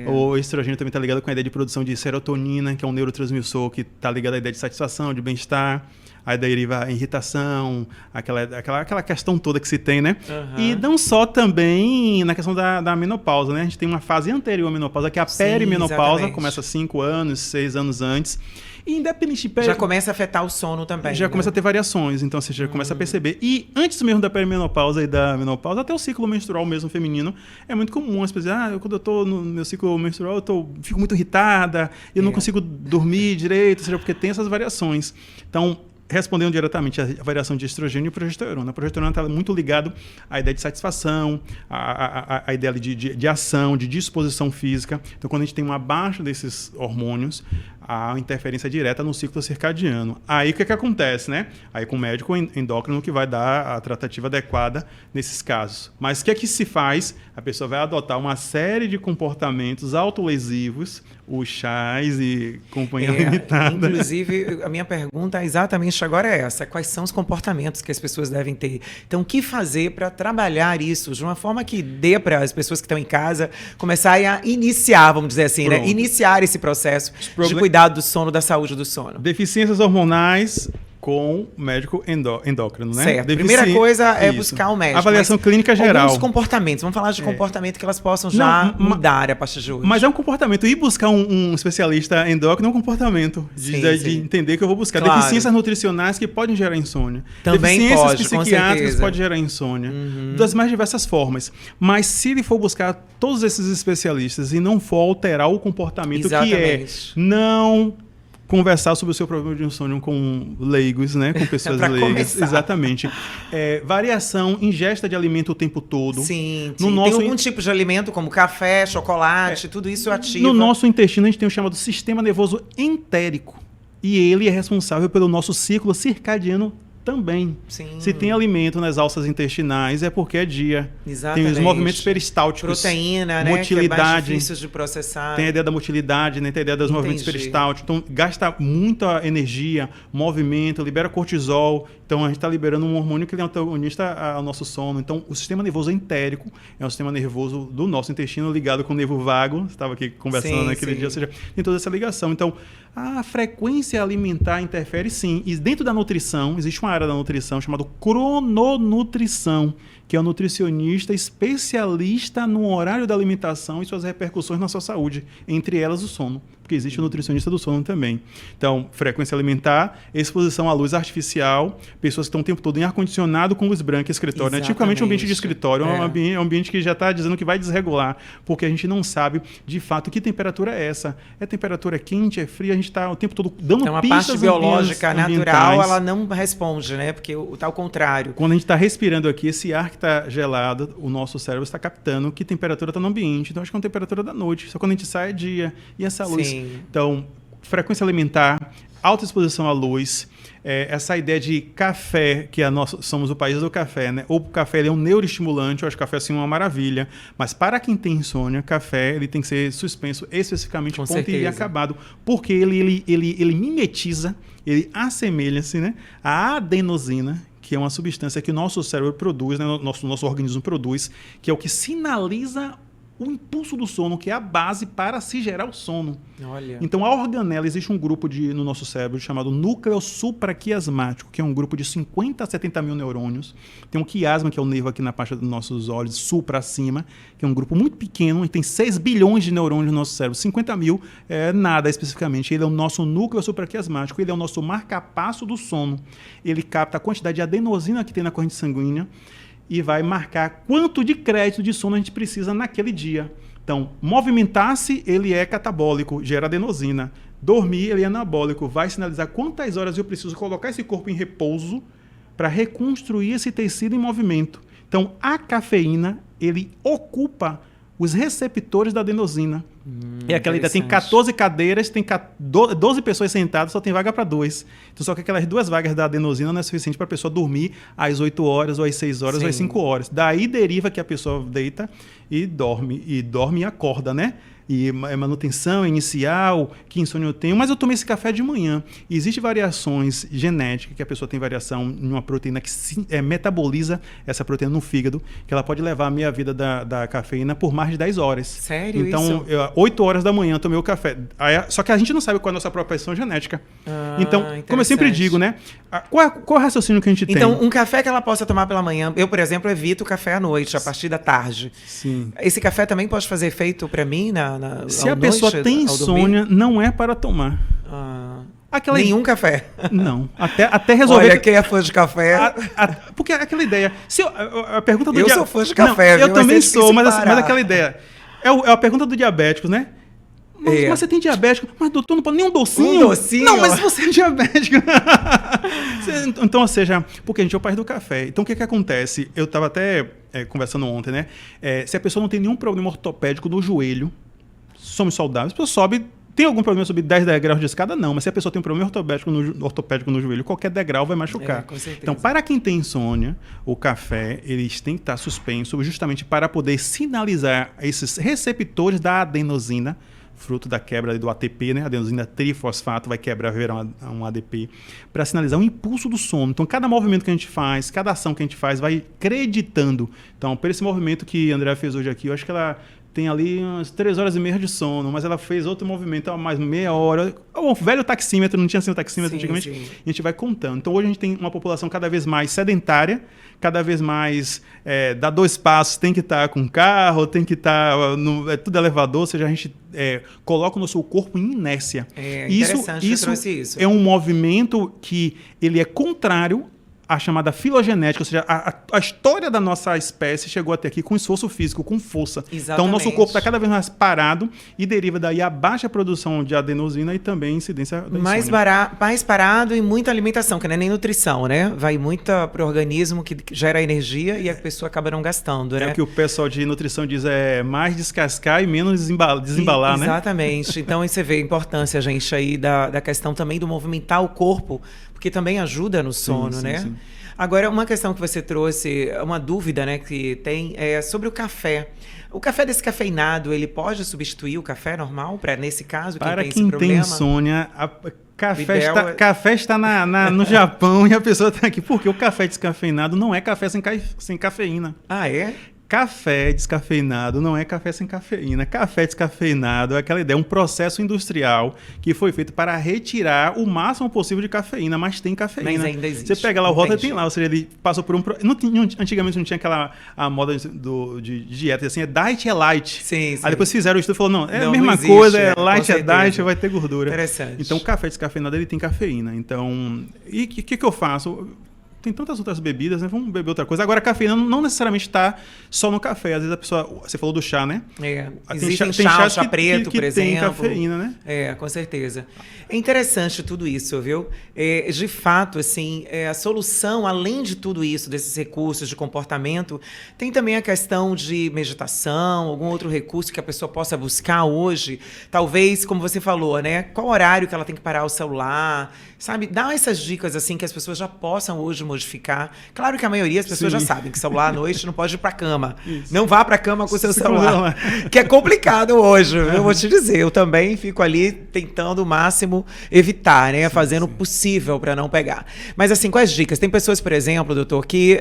Speaker 2: O estrogênio também está ligado com a ideia de produção de serotonina, que é um neurotransmissor que está ligado à ideia de satisfação, de bem-estar. Aí deriva a irritação, aquela questão toda que se tem, né? E não só também na questão da menopausa, né? A gente tem uma fase anterior à menopausa, que é a perimenopausa, exatamente. Começa 5 anos, 6 anos antes. E independente de
Speaker 1: já começa a afetar o sono também.
Speaker 2: Já começa a ter variações, então você já começa a perceber. E antes mesmo da perimenopausa e da menopausa, até o ciclo menstrual mesmo feminino, é muito comum as pessoas dizem, quando eu estou no meu ciclo menstrual, fico muito irritada, eu não consigo dormir direito, ou seja, porque tem essas variações. Então, respondendo diretamente à variação de estrogênio e progesterona. A progesterona está muito ligado à ideia de satisfação, à ideia de ação, de disposição física. Então, quando a gente tem uma baixa desses hormônios, há interferência direta no ciclo circadiano. Aí o que acontece, né? Aí com o médico endócrino que vai dar a tratativa adequada nesses casos. Mas o que se faz? A pessoa vai adotar uma série de comportamentos autolesivos, os chás e companhia limitada.
Speaker 1: Inclusive, a minha pergunta exatamente agora é essa. Quais são os comportamentos que as pessoas devem ter? Então, o que fazer para trabalhar isso de uma forma que dê para as pessoas que estão em casa começarem a iniciar, vamos dizer assim, né? Iniciar esse processo de cuidado do sono, da saúde do sono.
Speaker 2: Deficiências hormonais com médico endócrino, né?
Speaker 1: Certo. Primeira coisa é buscar o médico.
Speaker 2: Avaliação clínica geral.
Speaker 1: Alguns comportamentos. Vamos falar de comportamento que elas possam já mudar a partir de hoje.
Speaker 2: Mas é um comportamento. Ir buscar um especialista endócrino é um comportamento. De entender que eu vou buscar. Claro. Deficiências nutricionais que podem gerar insônia.
Speaker 1: Também
Speaker 2: Deficiências psiquiátricas podem gerar insônia. Das mais diversas formas. Mas se ele for buscar todos esses especialistas e não for alterar o comportamento,
Speaker 1: exatamente.
Speaker 2: Que é não conversar sobre o seu problema de insônia com leigos, né? Com pessoas leigas.
Speaker 1: Começar.
Speaker 2: Exatamente. Variação, ingesta de alimento o tempo todo.
Speaker 1: Sim. Tem algum tipo de alimento, como café, chocolate, tudo isso ativa.
Speaker 2: No nosso intestino, a gente tem o chamado sistema nervoso entérico. E ele é responsável pelo nosso ciclo circadiano também.
Speaker 1: Sim.
Speaker 2: Se tem alimento nas alças intestinais, é porque é dia.
Speaker 1: Exatamente.
Speaker 2: Tem os movimentos peristálticos.
Speaker 1: Proteína, né?
Speaker 2: Motilidade.
Speaker 1: Que é mais difícil de processar.
Speaker 2: Tem a ideia da motilidade, né? Tem a ideia dos movimentos peristálticos. Então, gasta muita energia, movimento, libera cortisol. Então, a gente está liberando um hormônio que é antagonista ao nosso sono. Então, o sistema nervoso entérico é um sistema nervoso do nosso intestino ligado com o nervo vago. Você estava aqui conversando naquele dia. Ou seja, tem toda essa ligação. Então, a frequência alimentar interfere sim. E dentro da nutrição, existe uma área da nutrição chamada crononutrição, que é o nutricionista especialista no horário da alimentação e suas repercussões na sua saúde, entre elas o sono, porque existe o nutricionista do sono também. Então, frequência alimentar, exposição à luz artificial, pessoas que estão o tempo todo em ar-condicionado com luz branca, escritório. Né? Tipicamente um ambiente de escritório, é um ambiente que já está dizendo que vai desregular, porque a gente não sabe, de fato, que temperatura é essa. É temperatura quente, é fria, a gente está o tempo todo dando pistas.
Speaker 1: Então, a parte biológica natural, ela não responde, né? Porque está ao contrário.
Speaker 2: Quando a gente está respirando aqui, esse ar que está gelado, o nosso cérebro está captando que temperatura está no ambiente. Então, acho que é uma temperatura da noite. Só quando a gente sai é dia. E essa luz.
Speaker 1: Sim.
Speaker 2: Então, frequência alimentar, alta exposição à luz, essa ideia de café, que somos o país do café, né? O café ele é um neuroestimulante, eu acho que o café assim, é uma maravilha, mas para quem tem insônia, café ele tem que ser suspenso especificamente,
Speaker 1: Com
Speaker 2: ponto
Speaker 1: certeza.
Speaker 2: e acabado, porque ele mimetiza, ele assemelha-se, né, à adenosina, que é uma substância que o nosso cérebro produz, né, nosso organismo produz, que é o que sinaliza o impulso do sono, que é a base para se gerar o sono.
Speaker 1: Olha.
Speaker 2: Então, a organela, existe um grupo no nosso cérebro chamado núcleo supraquiasmático, que é um grupo de 50 a 70 mil neurônios. Tem um quiasma, que é o nervo aqui na parte dos nossos olhos, supra acima, que é um grupo muito pequeno, e tem 6 bilhões de neurônios no nosso cérebro. 50 mil é nada especificamente. Ele é o nosso núcleo supraquiasmático, ele é o nosso marca-passo do sono. Ele capta a quantidade de adenosina que tem na corrente sanguínea, e vai marcar quanto de crédito de sono a gente precisa naquele dia. Então, movimentar-se, ele é catabólico, gera adenosina. Dormir, ele é anabólico, vai sinalizar quantas horas eu preciso colocar esse corpo em repouso para reconstruir esse tecido em movimento. Então, a cafeína, ele ocupa os receptores da adenosina. É aquela ideia, tem 14 cadeiras, tem 12 pessoas sentadas, só tem vaga para 2. Então, só que aquelas 2 vagas da adenosina não é suficiente para a pessoa dormir às 8 horas, ou às 6 horas, ou às 5 horas. Daí deriva que a pessoa deita e dorme e acorda, né? E manutenção inicial, que insônia eu tenho, mas eu tomei esse café de manhã. E existem variações genéticas, que a pessoa tem variação em uma proteína que metaboliza essa proteína no fígado, que ela pode levar a meia-vida da cafeína por mais de 10 horas.
Speaker 1: Sério
Speaker 2: então,
Speaker 1: isso?
Speaker 2: 8 horas da manhã eu tomei o café. Só que a gente não sabe qual é a nossa propensão genética. Então, como eu sempre digo, né? Qual é o raciocínio que a gente tem?
Speaker 1: Então, um café que ela possa tomar pela manhã, eu, por exemplo, evito o café à noite, a partir da tarde.
Speaker 2: Sim.
Speaker 1: Esse café também pode fazer efeito para mim
Speaker 2: se a pessoa tem insônia, não é para tomar.
Speaker 1: Nenhum café?
Speaker 2: Não. Até resolver...
Speaker 1: Olha, quem é fã de café...
Speaker 2: Porque aquela ideia... a pergunta do
Speaker 1: eu sou fã de café,
Speaker 2: não,
Speaker 1: viu?
Speaker 2: Eu também sou, mas aquela ideia... É a pergunta do diabético, né? Mas você tem diabético? Mas doutor, não pode nem um docinho?
Speaker 1: Um docinho?
Speaker 2: Não, mas você é diabético. Então, ou seja, porque a gente é o país do café. Então, o que acontece? Eu estava até conversando ontem, né? Se a pessoa não tem nenhum problema ortopédico no joelho, somos saudáveis, a pessoa sobe... Tem algum problema subir 10 degraus de escada? Não, mas se a pessoa tem um problema ortopédico no joelho, qualquer degrau vai machucar.
Speaker 1: Com certeza.
Speaker 2: Então, para quem tem insônia, o café, eles têm que estar suspenso justamente para poder sinalizar esses receptores da adenosina, fruto da quebra do ATP, né? Adenosina trifosfato vai quebrar, virar um ADP, para sinalizar o impulso do sono. Então, cada movimento que a gente faz, cada ação que a gente faz, vai acreditando. Então, por esse movimento que a Andrea fez hoje aqui, eu acho que ela tem ali umas 3 horas e meia de sono, mas ela fez outro movimento, mais meia hora. O velho taxímetro, não tinha assim o taxímetro antigamente,
Speaker 1: sim.
Speaker 2: E a gente vai contando. Então, hoje a gente tem uma população cada vez mais sedentária, cada vez mais dá 2 passos, tem que estar com carro, tem que estar tudo elevador, ou seja, a gente coloca o nosso corpo em inércia.
Speaker 1: Interessante que trouxe isso.
Speaker 2: É um movimento que ele é contrário a chamada filogenética, ou seja, a história da nossa espécie chegou até aqui com esforço físico, com força.
Speaker 1: Exatamente.
Speaker 2: Então, o nosso corpo está cada vez mais parado e deriva daí a baixa produção de adenosina e também a incidência da insônia.
Speaker 1: Mais parado e muita alimentação, que não é nem nutrição, né? Vai muito para o organismo que gera energia e a pessoa acaba não gastando, né?
Speaker 2: É o que o pessoal de nutrição diz, mais descascar e menos desembalar, né?
Speaker 1: Exatamente. Então, aí você vê a importância, gente, aí da questão também do movimentar o corpo, porque também ajuda no sono, né? Sim. Agora, uma questão que você trouxe, uma dúvida, né, que tem é sobre o café. O café descafeinado, ele pode substituir o café normal, nesse caso,
Speaker 2: para
Speaker 1: quem tem esse problema?
Speaker 2: Para quem tem insônia, café está no Japão e a pessoa está aqui. Porque o café descafeinado não é café sem cafeína.
Speaker 1: Ah, é?
Speaker 2: Café descafeinado não é café sem cafeína. Café descafeinado é aquela ideia, um processo industrial que foi feito para retirar o máximo possível de cafeína, mas tem cafeína.
Speaker 1: Mas ainda existe.
Speaker 2: Você pega lá o rótulo e tem lá, ou seja, ele passou por antigamente não tinha a moda de dieta, assim, diet é light.
Speaker 1: Sim.
Speaker 2: Aí depois fizeram o estudo e falou, não, a mesma coisa, light é diet, vai ter gordura.
Speaker 1: Interessante.
Speaker 2: Então o café descafeinado, ele tem cafeína. Então, e o que eu faço? tem tantas outras bebidas, né? Vamos beber outra coisa. Agora, a cafeína não necessariamente está só no café. Às vezes a pessoa... Você falou do chá, né?
Speaker 1: Existem
Speaker 2: tem
Speaker 1: chá preto, por exemplo.
Speaker 2: Tem cafeína, né?
Speaker 1: Com certeza. É interessante tudo isso, viu? De fato, assim, a solução, além de tudo isso, desses recursos de comportamento, tem também a questão de meditação, algum outro recurso que a pessoa possa buscar hoje. Talvez, como você falou, né? Qual horário que ela tem que parar o celular, sabe? Dá essas dicas, assim, que as pessoas já possam hoje modificar. Claro que a maioria das pessoas já sabem que celular à noite não pode ir pra cama. Isso. Não vá pra cama com o seu celular. Que é complicado hoje, eu vou te dizer. Eu também fico ali tentando o máximo evitar, né? Fazendo o possível pra não pegar. Mas assim, quais dicas? Tem pessoas, por exemplo, doutor, que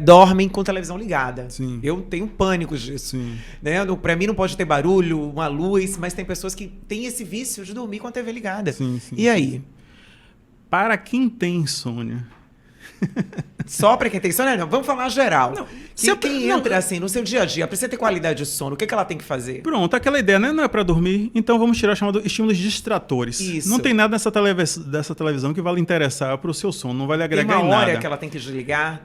Speaker 1: dormem com televisão ligada.
Speaker 2: Sim.
Speaker 1: Eu tenho pânico disso.
Speaker 2: Sim.
Speaker 1: Né? Pra mim não pode ter barulho, uma luz, mas tem pessoas que têm esse vício de dormir com a TV ligada.
Speaker 2: Sim,
Speaker 1: e aí?
Speaker 2: Para quem tem insônia...
Speaker 1: Só para quem tem sono? Não, vamos falar geral.
Speaker 2: Não,
Speaker 1: quem entra assim no seu dia a dia, precisa ter qualidade de sono, o que ela tem que fazer?
Speaker 2: Pronto, aquela ideia, né? Não é para dormir, então vamos tirar o chamado estímulos distratores.
Speaker 1: Isso.
Speaker 2: Não tem nada dessa televisão que vai lhe interessar para o seu sono, não vai lhe agregar em nada.
Speaker 1: Tem uma hora que ela tem que desligar?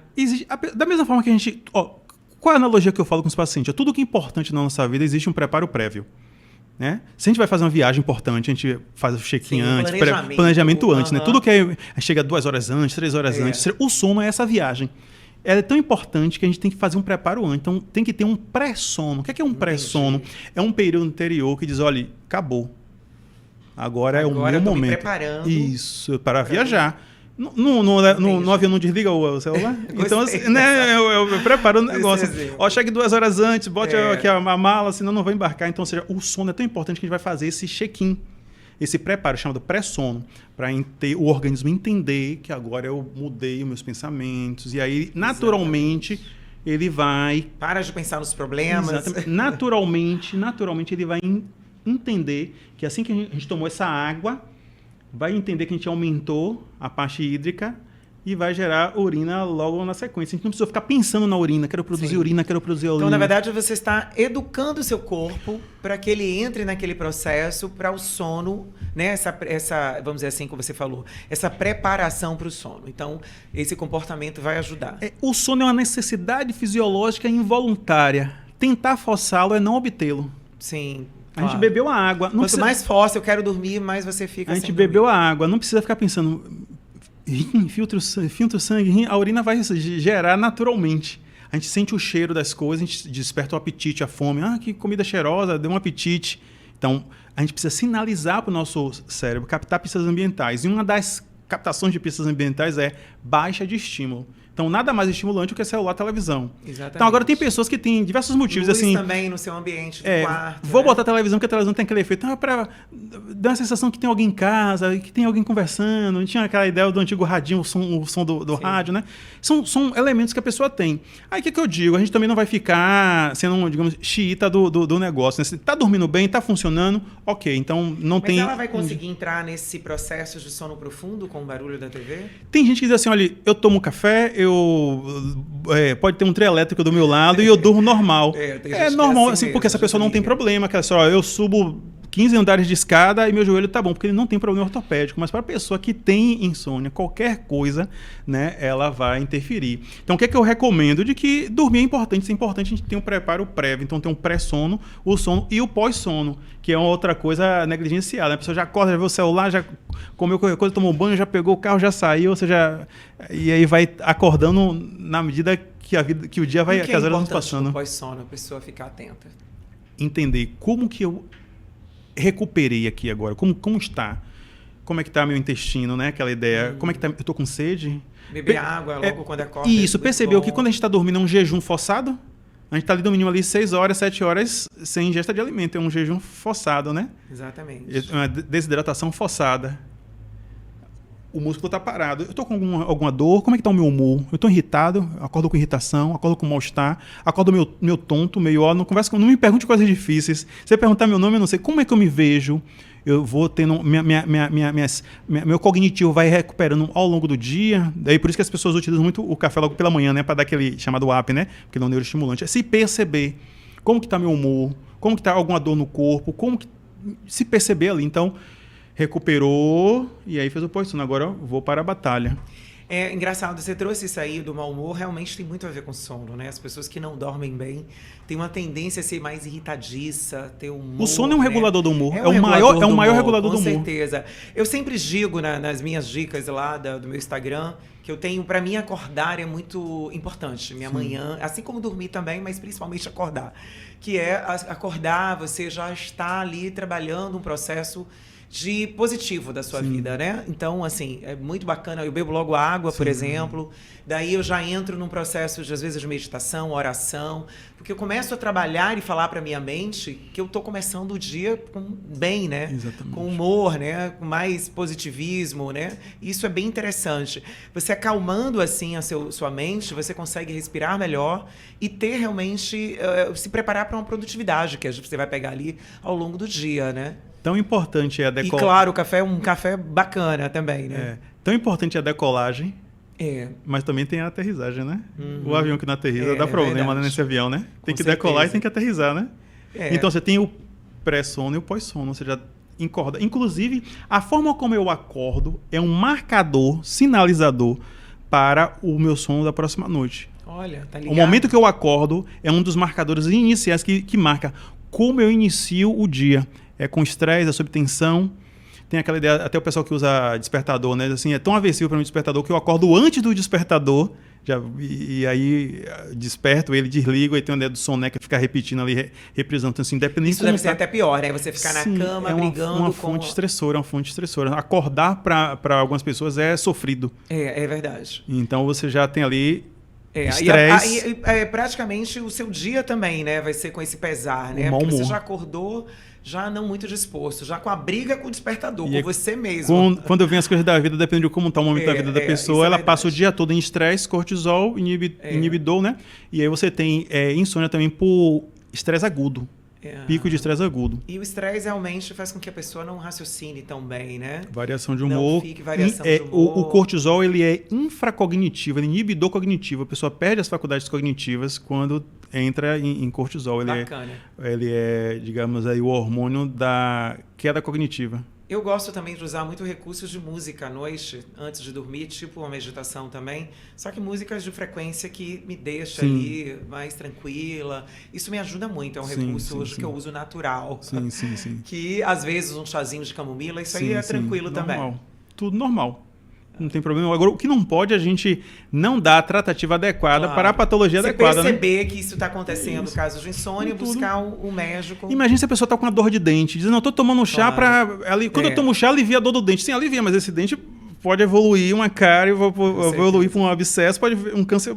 Speaker 2: Da mesma forma que a gente... qual é a analogia que eu falo com os pacientes? Tudo que é importante na nossa vida existe um preparo prévio. Né? Se a gente vai fazer uma viagem importante, a gente faz o check-in antes, planejamento antes. Né? Tudo que chega 2 horas antes, 3 horas antes. O sono é essa viagem. Ela é tão importante que a gente tem que fazer um preparo antes. Então, tem que ter um pré-sono. O que é um pré-sono? É um período anterior que diz, olha, acabou. Agora é o meu momento. Me
Speaker 1: preparando.
Speaker 2: Isso, para viajar. No avião não desliga o celular? Então, assim, né, eu preparo o negócio. Chegue 2 horas antes, bote aqui a mala, senão não vai embarcar. Então, ou seja, o sono é tão importante que a gente vai fazer esse check-in, esse preparo, chamado pré-sono, para o organismo entender que agora eu mudei os meus pensamentos. E aí, naturalmente, ele vai...
Speaker 1: Para de pensar nos problemas.
Speaker 2: Naturalmente, ele vai entender que assim que a gente tomou essa água, vai entender que a gente aumentou a parte hídrica e vai gerar urina logo na sequência. A gente não precisa ficar pensando na urina, quero produzir urina. Então, na verdade, você está educando o seu corpo para que ele entre naquele processo para o sono, né? Essa, vamos dizer assim, como você falou, essa preparação para o sono. Então, esse comportamento vai ajudar. O sono é uma necessidade fisiológica involuntária. Tentar forçá-lo é não obtê-lo.
Speaker 1: Sim.
Speaker 2: A gente bebeu a água.
Speaker 1: Quanto mais forte eu quero dormir, mais você fica
Speaker 2: sem dormir. A gente bebeu a água. Não precisa ficar pensando, filtro sangue, a urina vai gerar naturalmente. A gente sente o cheiro das coisas, a gente desperta o apetite, a fome. Que comida cheirosa, deu um apetite. Então, a gente precisa sinalizar para o nosso cérebro, captar pistas ambientais. E uma das captações de pistas ambientais é baixa de estímulo. Então, nada mais estimulante do que celular e televisão.
Speaker 1: Exatamente.
Speaker 2: Então, agora tem pessoas que têm diversos motivos.
Speaker 1: Luz
Speaker 2: assim,
Speaker 1: também no seu ambiente do quarto.
Speaker 2: Vou botar a televisão, porque a televisão tem aquele efeito. Para dar uma sensação que tem alguém em casa, que tem alguém conversando. Não tinha aquela ideia do antigo radinho, o som do rádio, né? São elementos que a pessoa tem. Aí, o que eu digo? A gente também não vai ficar sendo, digamos, xiita do negócio. Né? Se está dormindo bem, está funcionando, ok. Então, não tem...
Speaker 1: Mas ela vai conseguir entrar nesse processo de sono profundo com o barulho da TV?
Speaker 2: Tem gente que diz assim, olha, eu tomo café, pode ter um trio elétrico do meu lado e eu durmo normal. É normal, assim, porque essa pessoa não tem problema. Eu subo 15 andares de escada e meu joelho tá bom, porque ele não tem problema ortopédico. Mas para a pessoa que tem insônia, qualquer coisa, né, ela vai interferir. Então, o que é que eu recomendo? De que dormir é importante. Isso é importante, a gente tem um preparo prévio. Então, tem um pré-sono, o sono e o pós-sono, que é uma outra coisa negligenciada. A pessoa já acorda, já vê o celular, já comeu qualquer coisa, tomou banho, já pegou o carro, já saiu, ou seja, e aí vai acordando na medida que o dia vai, que as horas vão passando.
Speaker 1: O pós-sono, a pessoa ficar atenta.
Speaker 2: Entender como que eu recuperei aqui agora, como está? Como é que está meu intestino, né? Aquela ideia, como é que está? Eu estou com sede?
Speaker 1: Beber água logo quando acorda.
Speaker 2: Isso, percebeu que quando a gente está dormindo é um jejum forçado? A gente está ali no mínimo ali 6 horas, 7 horas sem ingesta de alimento. É um jejum forçado, né?
Speaker 1: Exatamente.
Speaker 2: Uma desidratação forçada. O músculo está parado. Eu estou com alguma dor? Como é que está o meu humor? Eu estou irritado? Acordo com irritação? Acordo com mal-estar? Acordo meio tonto, meio ó. Não me pergunte coisas difíceis. Se você perguntar meu nome, eu não sei. Como é que eu me vejo? Eu vou tendo... Meu cognitivo vai recuperando ao longo do dia. Daí por isso que as pessoas utilizam muito o café logo pela manhã, né? Para dar aquele chamado up, né? Porque ele é um neuroestimulante. É se perceber. Como que está meu humor? Como que está alguma dor no corpo? Como que... Se perceber ali. Então... recuperou e aí fez o pós-sono. Agora eu vou para a batalha.
Speaker 1: É engraçado, você trouxe isso aí do mau humor, realmente tem muito a ver com sono, né? As pessoas que não dormem bem têm uma tendência a ser mais irritadiça, ter humor.
Speaker 2: O sono é um regulador do humor.
Speaker 1: É o maior
Speaker 2: regulador do humor.
Speaker 1: Com certeza. Eu sempre digo nas minhas dicas lá do meu Instagram que eu tenho, para mim, acordar é muito importante. Minha manhã, assim como dormir também, mas principalmente acordar. Que é acordar, você já está ali trabalhando um processo de positivo da sua vida, né? Então, assim, é muito bacana. Eu bebo logo água, por exemplo. Daí eu já entro num processo, às vezes, de meditação, oração. Porque eu começo a trabalhar e falar para minha mente que eu estou começando o dia bem, né?
Speaker 2: Exatamente.
Speaker 1: Com humor, né? Com mais positivismo, né? Isso é bem interessante. Você acalmando, assim, sua mente, você consegue respirar melhor e ter realmente... se preparar para uma produtividade que você vai pegar ali ao longo do dia, né?
Speaker 2: Tão importante é a
Speaker 1: E claro, o café é um café bacana também, né?
Speaker 2: Tão importante é a decolagem,
Speaker 1: É.
Speaker 2: mas também tem a aterrissagem, né? O avião que não aterriza dá problema, né, nesse avião, né? Tem que decolar e tem que aterrissar, né? Então você tem o pré-sono e o pós-sono, você já acorda. Inclusive, a forma como eu acordo é um marcador, sinalizador para o meu sono da próxima noite.
Speaker 1: Olha, tá ligado?
Speaker 2: O momento que eu acordo é um dos marcadores iniciais que marca como eu inicio o dia. É com estresse, é sob tensão. Tem aquela ideia, até o pessoal que usa despertador, né? Assim, é tão aversivo para mim o despertador que eu acordo antes do despertador, e aí desperto, ele desliga, e tem uma ideia do soneca ficar repetindo ali, reprisando. Então, assim, independente
Speaker 1: isso deve ser até pior, né? Você ficar na cama brigando
Speaker 2: é uma fonte estressora. Acordar para algumas pessoas é sofrido.
Speaker 1: É verdade.
Speaker 2: Então você já tem ali estresse.
Speaker 1: Praticamente o seu dia também, né? Vai ser com esse pesar, né? Porque você já acordou já não muito disposto, já com a briga com o despertador, com você mesmo.
Speaker 2: Quando vem as coisas da vida, depende de como está o momento da vida da pessoa, ela passa o dia todo em estresse, cortisol, inibidor, né? E aí você tem insônia também por estresse agudo. Pico de estresse agudo.
Speaker 1: E o estresse realmente faz com que a pessoa não raciocine tão bem, né?
Speaker 2: Variação de humor.
Speaker 1: Não fique variação de humor.
Speaker 2: O cortisol, ele é infracognitivo, ele é inibidor cognitivo. A pessoa perde as faculdades cognitivas quando entra em cortisol.
Speaker 1: Bacana.
Speaker 2: Ele é, digamos aí, o hormônio da queda cognitiva.
Speaker 1: Eu gosto também de usar muito recursos de música à noite, antes de dormir, tipo uma meditação também. Só que músicas de frequência que me deixa ali mais tranquila. Isso me ajuda muito, é um recurso hoje que eu uso natural.
Speaker 2: Sim.
Speaker 1: Que às vezes um chazinho de camomila, isso aí é tranquilo também.
Speaker 2: Tudo normal. Não tem problema. Agora, o que não pode, a gente não dar a tratativa adequada para a patologia adequada.
Speaker 1: Você perceber que isso está acontecendo, caso de insônia, buscar o médico.
Speaker 2: Imagina se a pessoa está com uma dor de dente, dizendo, não, estou tomando chá para... Quando eu tomo chá, alivia a dor do dente. Sim, alivia, mas esse dente pode evoluir uma cárie, evoluir para um abscesso, pode um câncer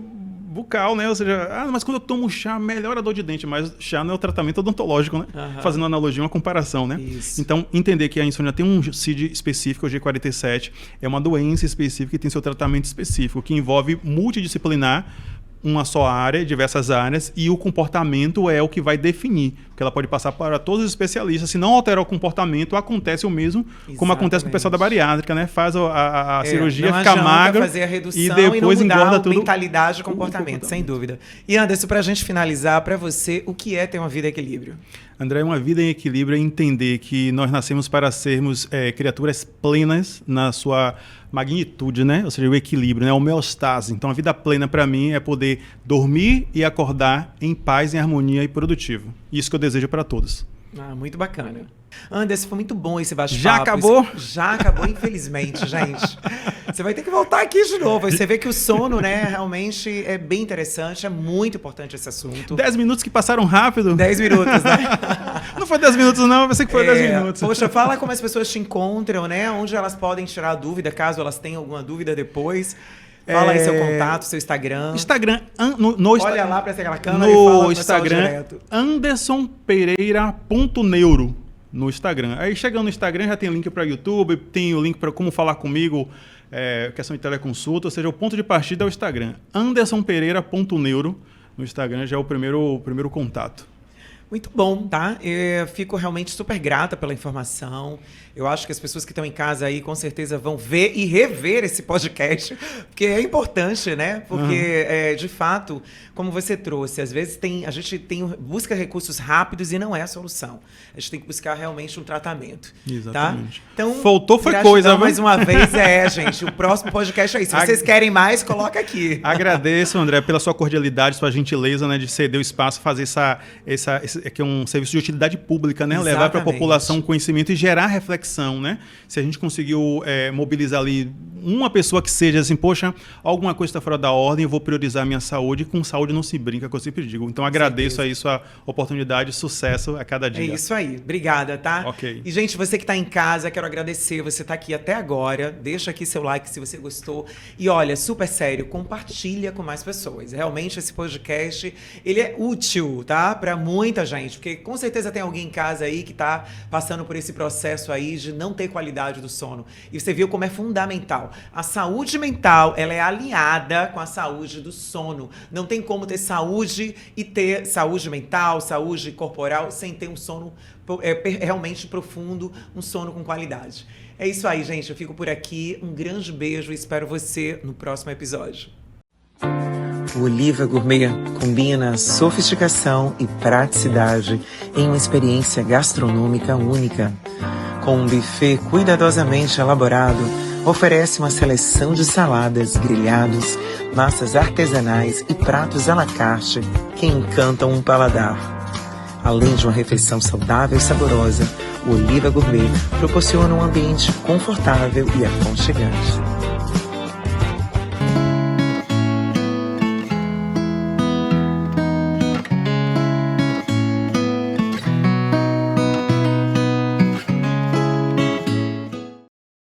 Speaker 2: bucal, né? Ou seja, mas quando eu tomo chá, melhora a dor de dente. Mas chá não é o tratamento odontológico, né? Fazendo uma analogia, uma comparação, né?
Speaker 1: Isso.
Speaker 2: Então, entender que a insônia tem um CID específico, o G47, é uma doença específica que tem seu tratamento específico, que envolve multidisciplinar, uma só área, diversas áreas, e o comportamento é o que vai definir, porque ela pode passar para todos os especialistas. Se não alterar o comportamento, acontece o mesmo, como acontece com o pessoal da bariátrica, né? Faz a cirurgia, fica magro,
Speaker 1: fazer a redução
Speaker 2: e depois
Speaker 1: não
Speaker 2: engorda tudo.
Speaker 1: Mentalidade e comportamento, sem dúvida. E Anderson, para a gente finalizar, para você, o que é ter uma vida em equilíbrio?
Speaker 2: André, uma vida em equilíbrio é entender que nós nascemos para sermos criaturas plenas na sua magnitude, né? Ou seja, o equilíbrio, né? A homeostase. Então, a vida plena para mim é poder dormir e acordar em paz, em harmonia e produtivo. Isso que eu desejo para todos.
Speaker 1: Muito bacana. Anderson, foi muito bom esse bate-papo.
Speaker 2: Já acabou?
Speaker 1: Já acabou, infelizmente, gente. Você vai ter que voltar aqui de novo. Você vê que o sono, né, realmente é bem interessante, é muito importante esse assunto.
Speaker 2: 10 minutos que passaram rápido.
Speaker 1: 10 minutos, né?
Speaker 2: Não foi 10 minutos, não. Eu pensei que foi 10 minutos.
Speaker 1: Poxa, fala como as pessoas te encontram, né? Onde elas podem tirar dúvida, caso elas tenham alguma dúvida depois. Fala aí seu contato, seu Instagram.
Speaker 2: Olha
Speaker 1: lá para aquela câmera e fala no
Speaker 2: Instagram, andersonpereira.neuro. No Instagram. Aí chegando no Instagram já tem link para YouTube, tem o link para como falar comigo, questão de teleconsulta, ou seja, o ponto de partida é o Instagram. andersonpereira.neuro no Instagram já é o primeiro contato.
Speaker 1: Muito bom, tá? Eu fico realmente super grata pela informação. Eu acho que as pessoas que estão em casa aí com certeza vão ver e rever esse podcast, porque é importante, né? Porque, de fato, como você trouxe, às vezes a gente busca recursos rápidos e não é a solução. A gente tem que buscar realmente um tratamento.
Speaker 2: Exatamente.
Speaker 1: Tá? Então,
Speaker 2: faltou foi coisa,
Speaker 1: mais uma vez, gente. O próximo podcast é isso. Se vocês querem mais, coloca aqui.
Speaker 2: Agradeço, André, pela sua cordialidade, sua gentileza, né, de ceder o espaço, fazer esse aqui é um serviço de utilidade pública, né? Levar para a população conhecimento e gerar reflexão, né? Se a gente conseguiu mobilizar ali uma pessoa que seja assim, poxa, alguma coisa está fora da ordem, eu vou priorizar a minha saúde, e com saúde não se brinca, que eu sempre digo. Então agradeço aí sua oportunidade, sucesso a cada dia.
Speaker 1: É isso aí. Obrigada, tá?
Speaker 2: Ok.
Speaker 1: E, gente, você que está em casa, quero agradecer. Você está aqui até agora. Deixa aqui seu like se você gostou. E olha, super sério, compartilha com mais pessoas. Realmente esse podcast, ele é útil, tá? Para muita gente, porque com certeza tem alguém em casa aí que está passando por esse processo aí de não ter qualidade do sono. E você viu como é fundamental. A saúde mental, ela é alinhada com a saúde do sono. Não tem como ter saúde e ter saúde mental, saúde corporal, sem ter um sono realmente profundo, um sono com qualidade. É isso aí, gente. Eu fico por aqui. Um grande beijo e espero você no próximo episódio. O Oliva Gourmet combina sofisticação e praticidade em uma experiência gastronômica única. Com um buffet cuidadosamente elaborado, oferece uma seleção de saladas, grelhados, massas artesanais e pratos à la carte que encantam um paladar. Além de uma refeição saudável e saborosa, o Oliva Gourmet proporciona um ambiente confortável e aconchegante.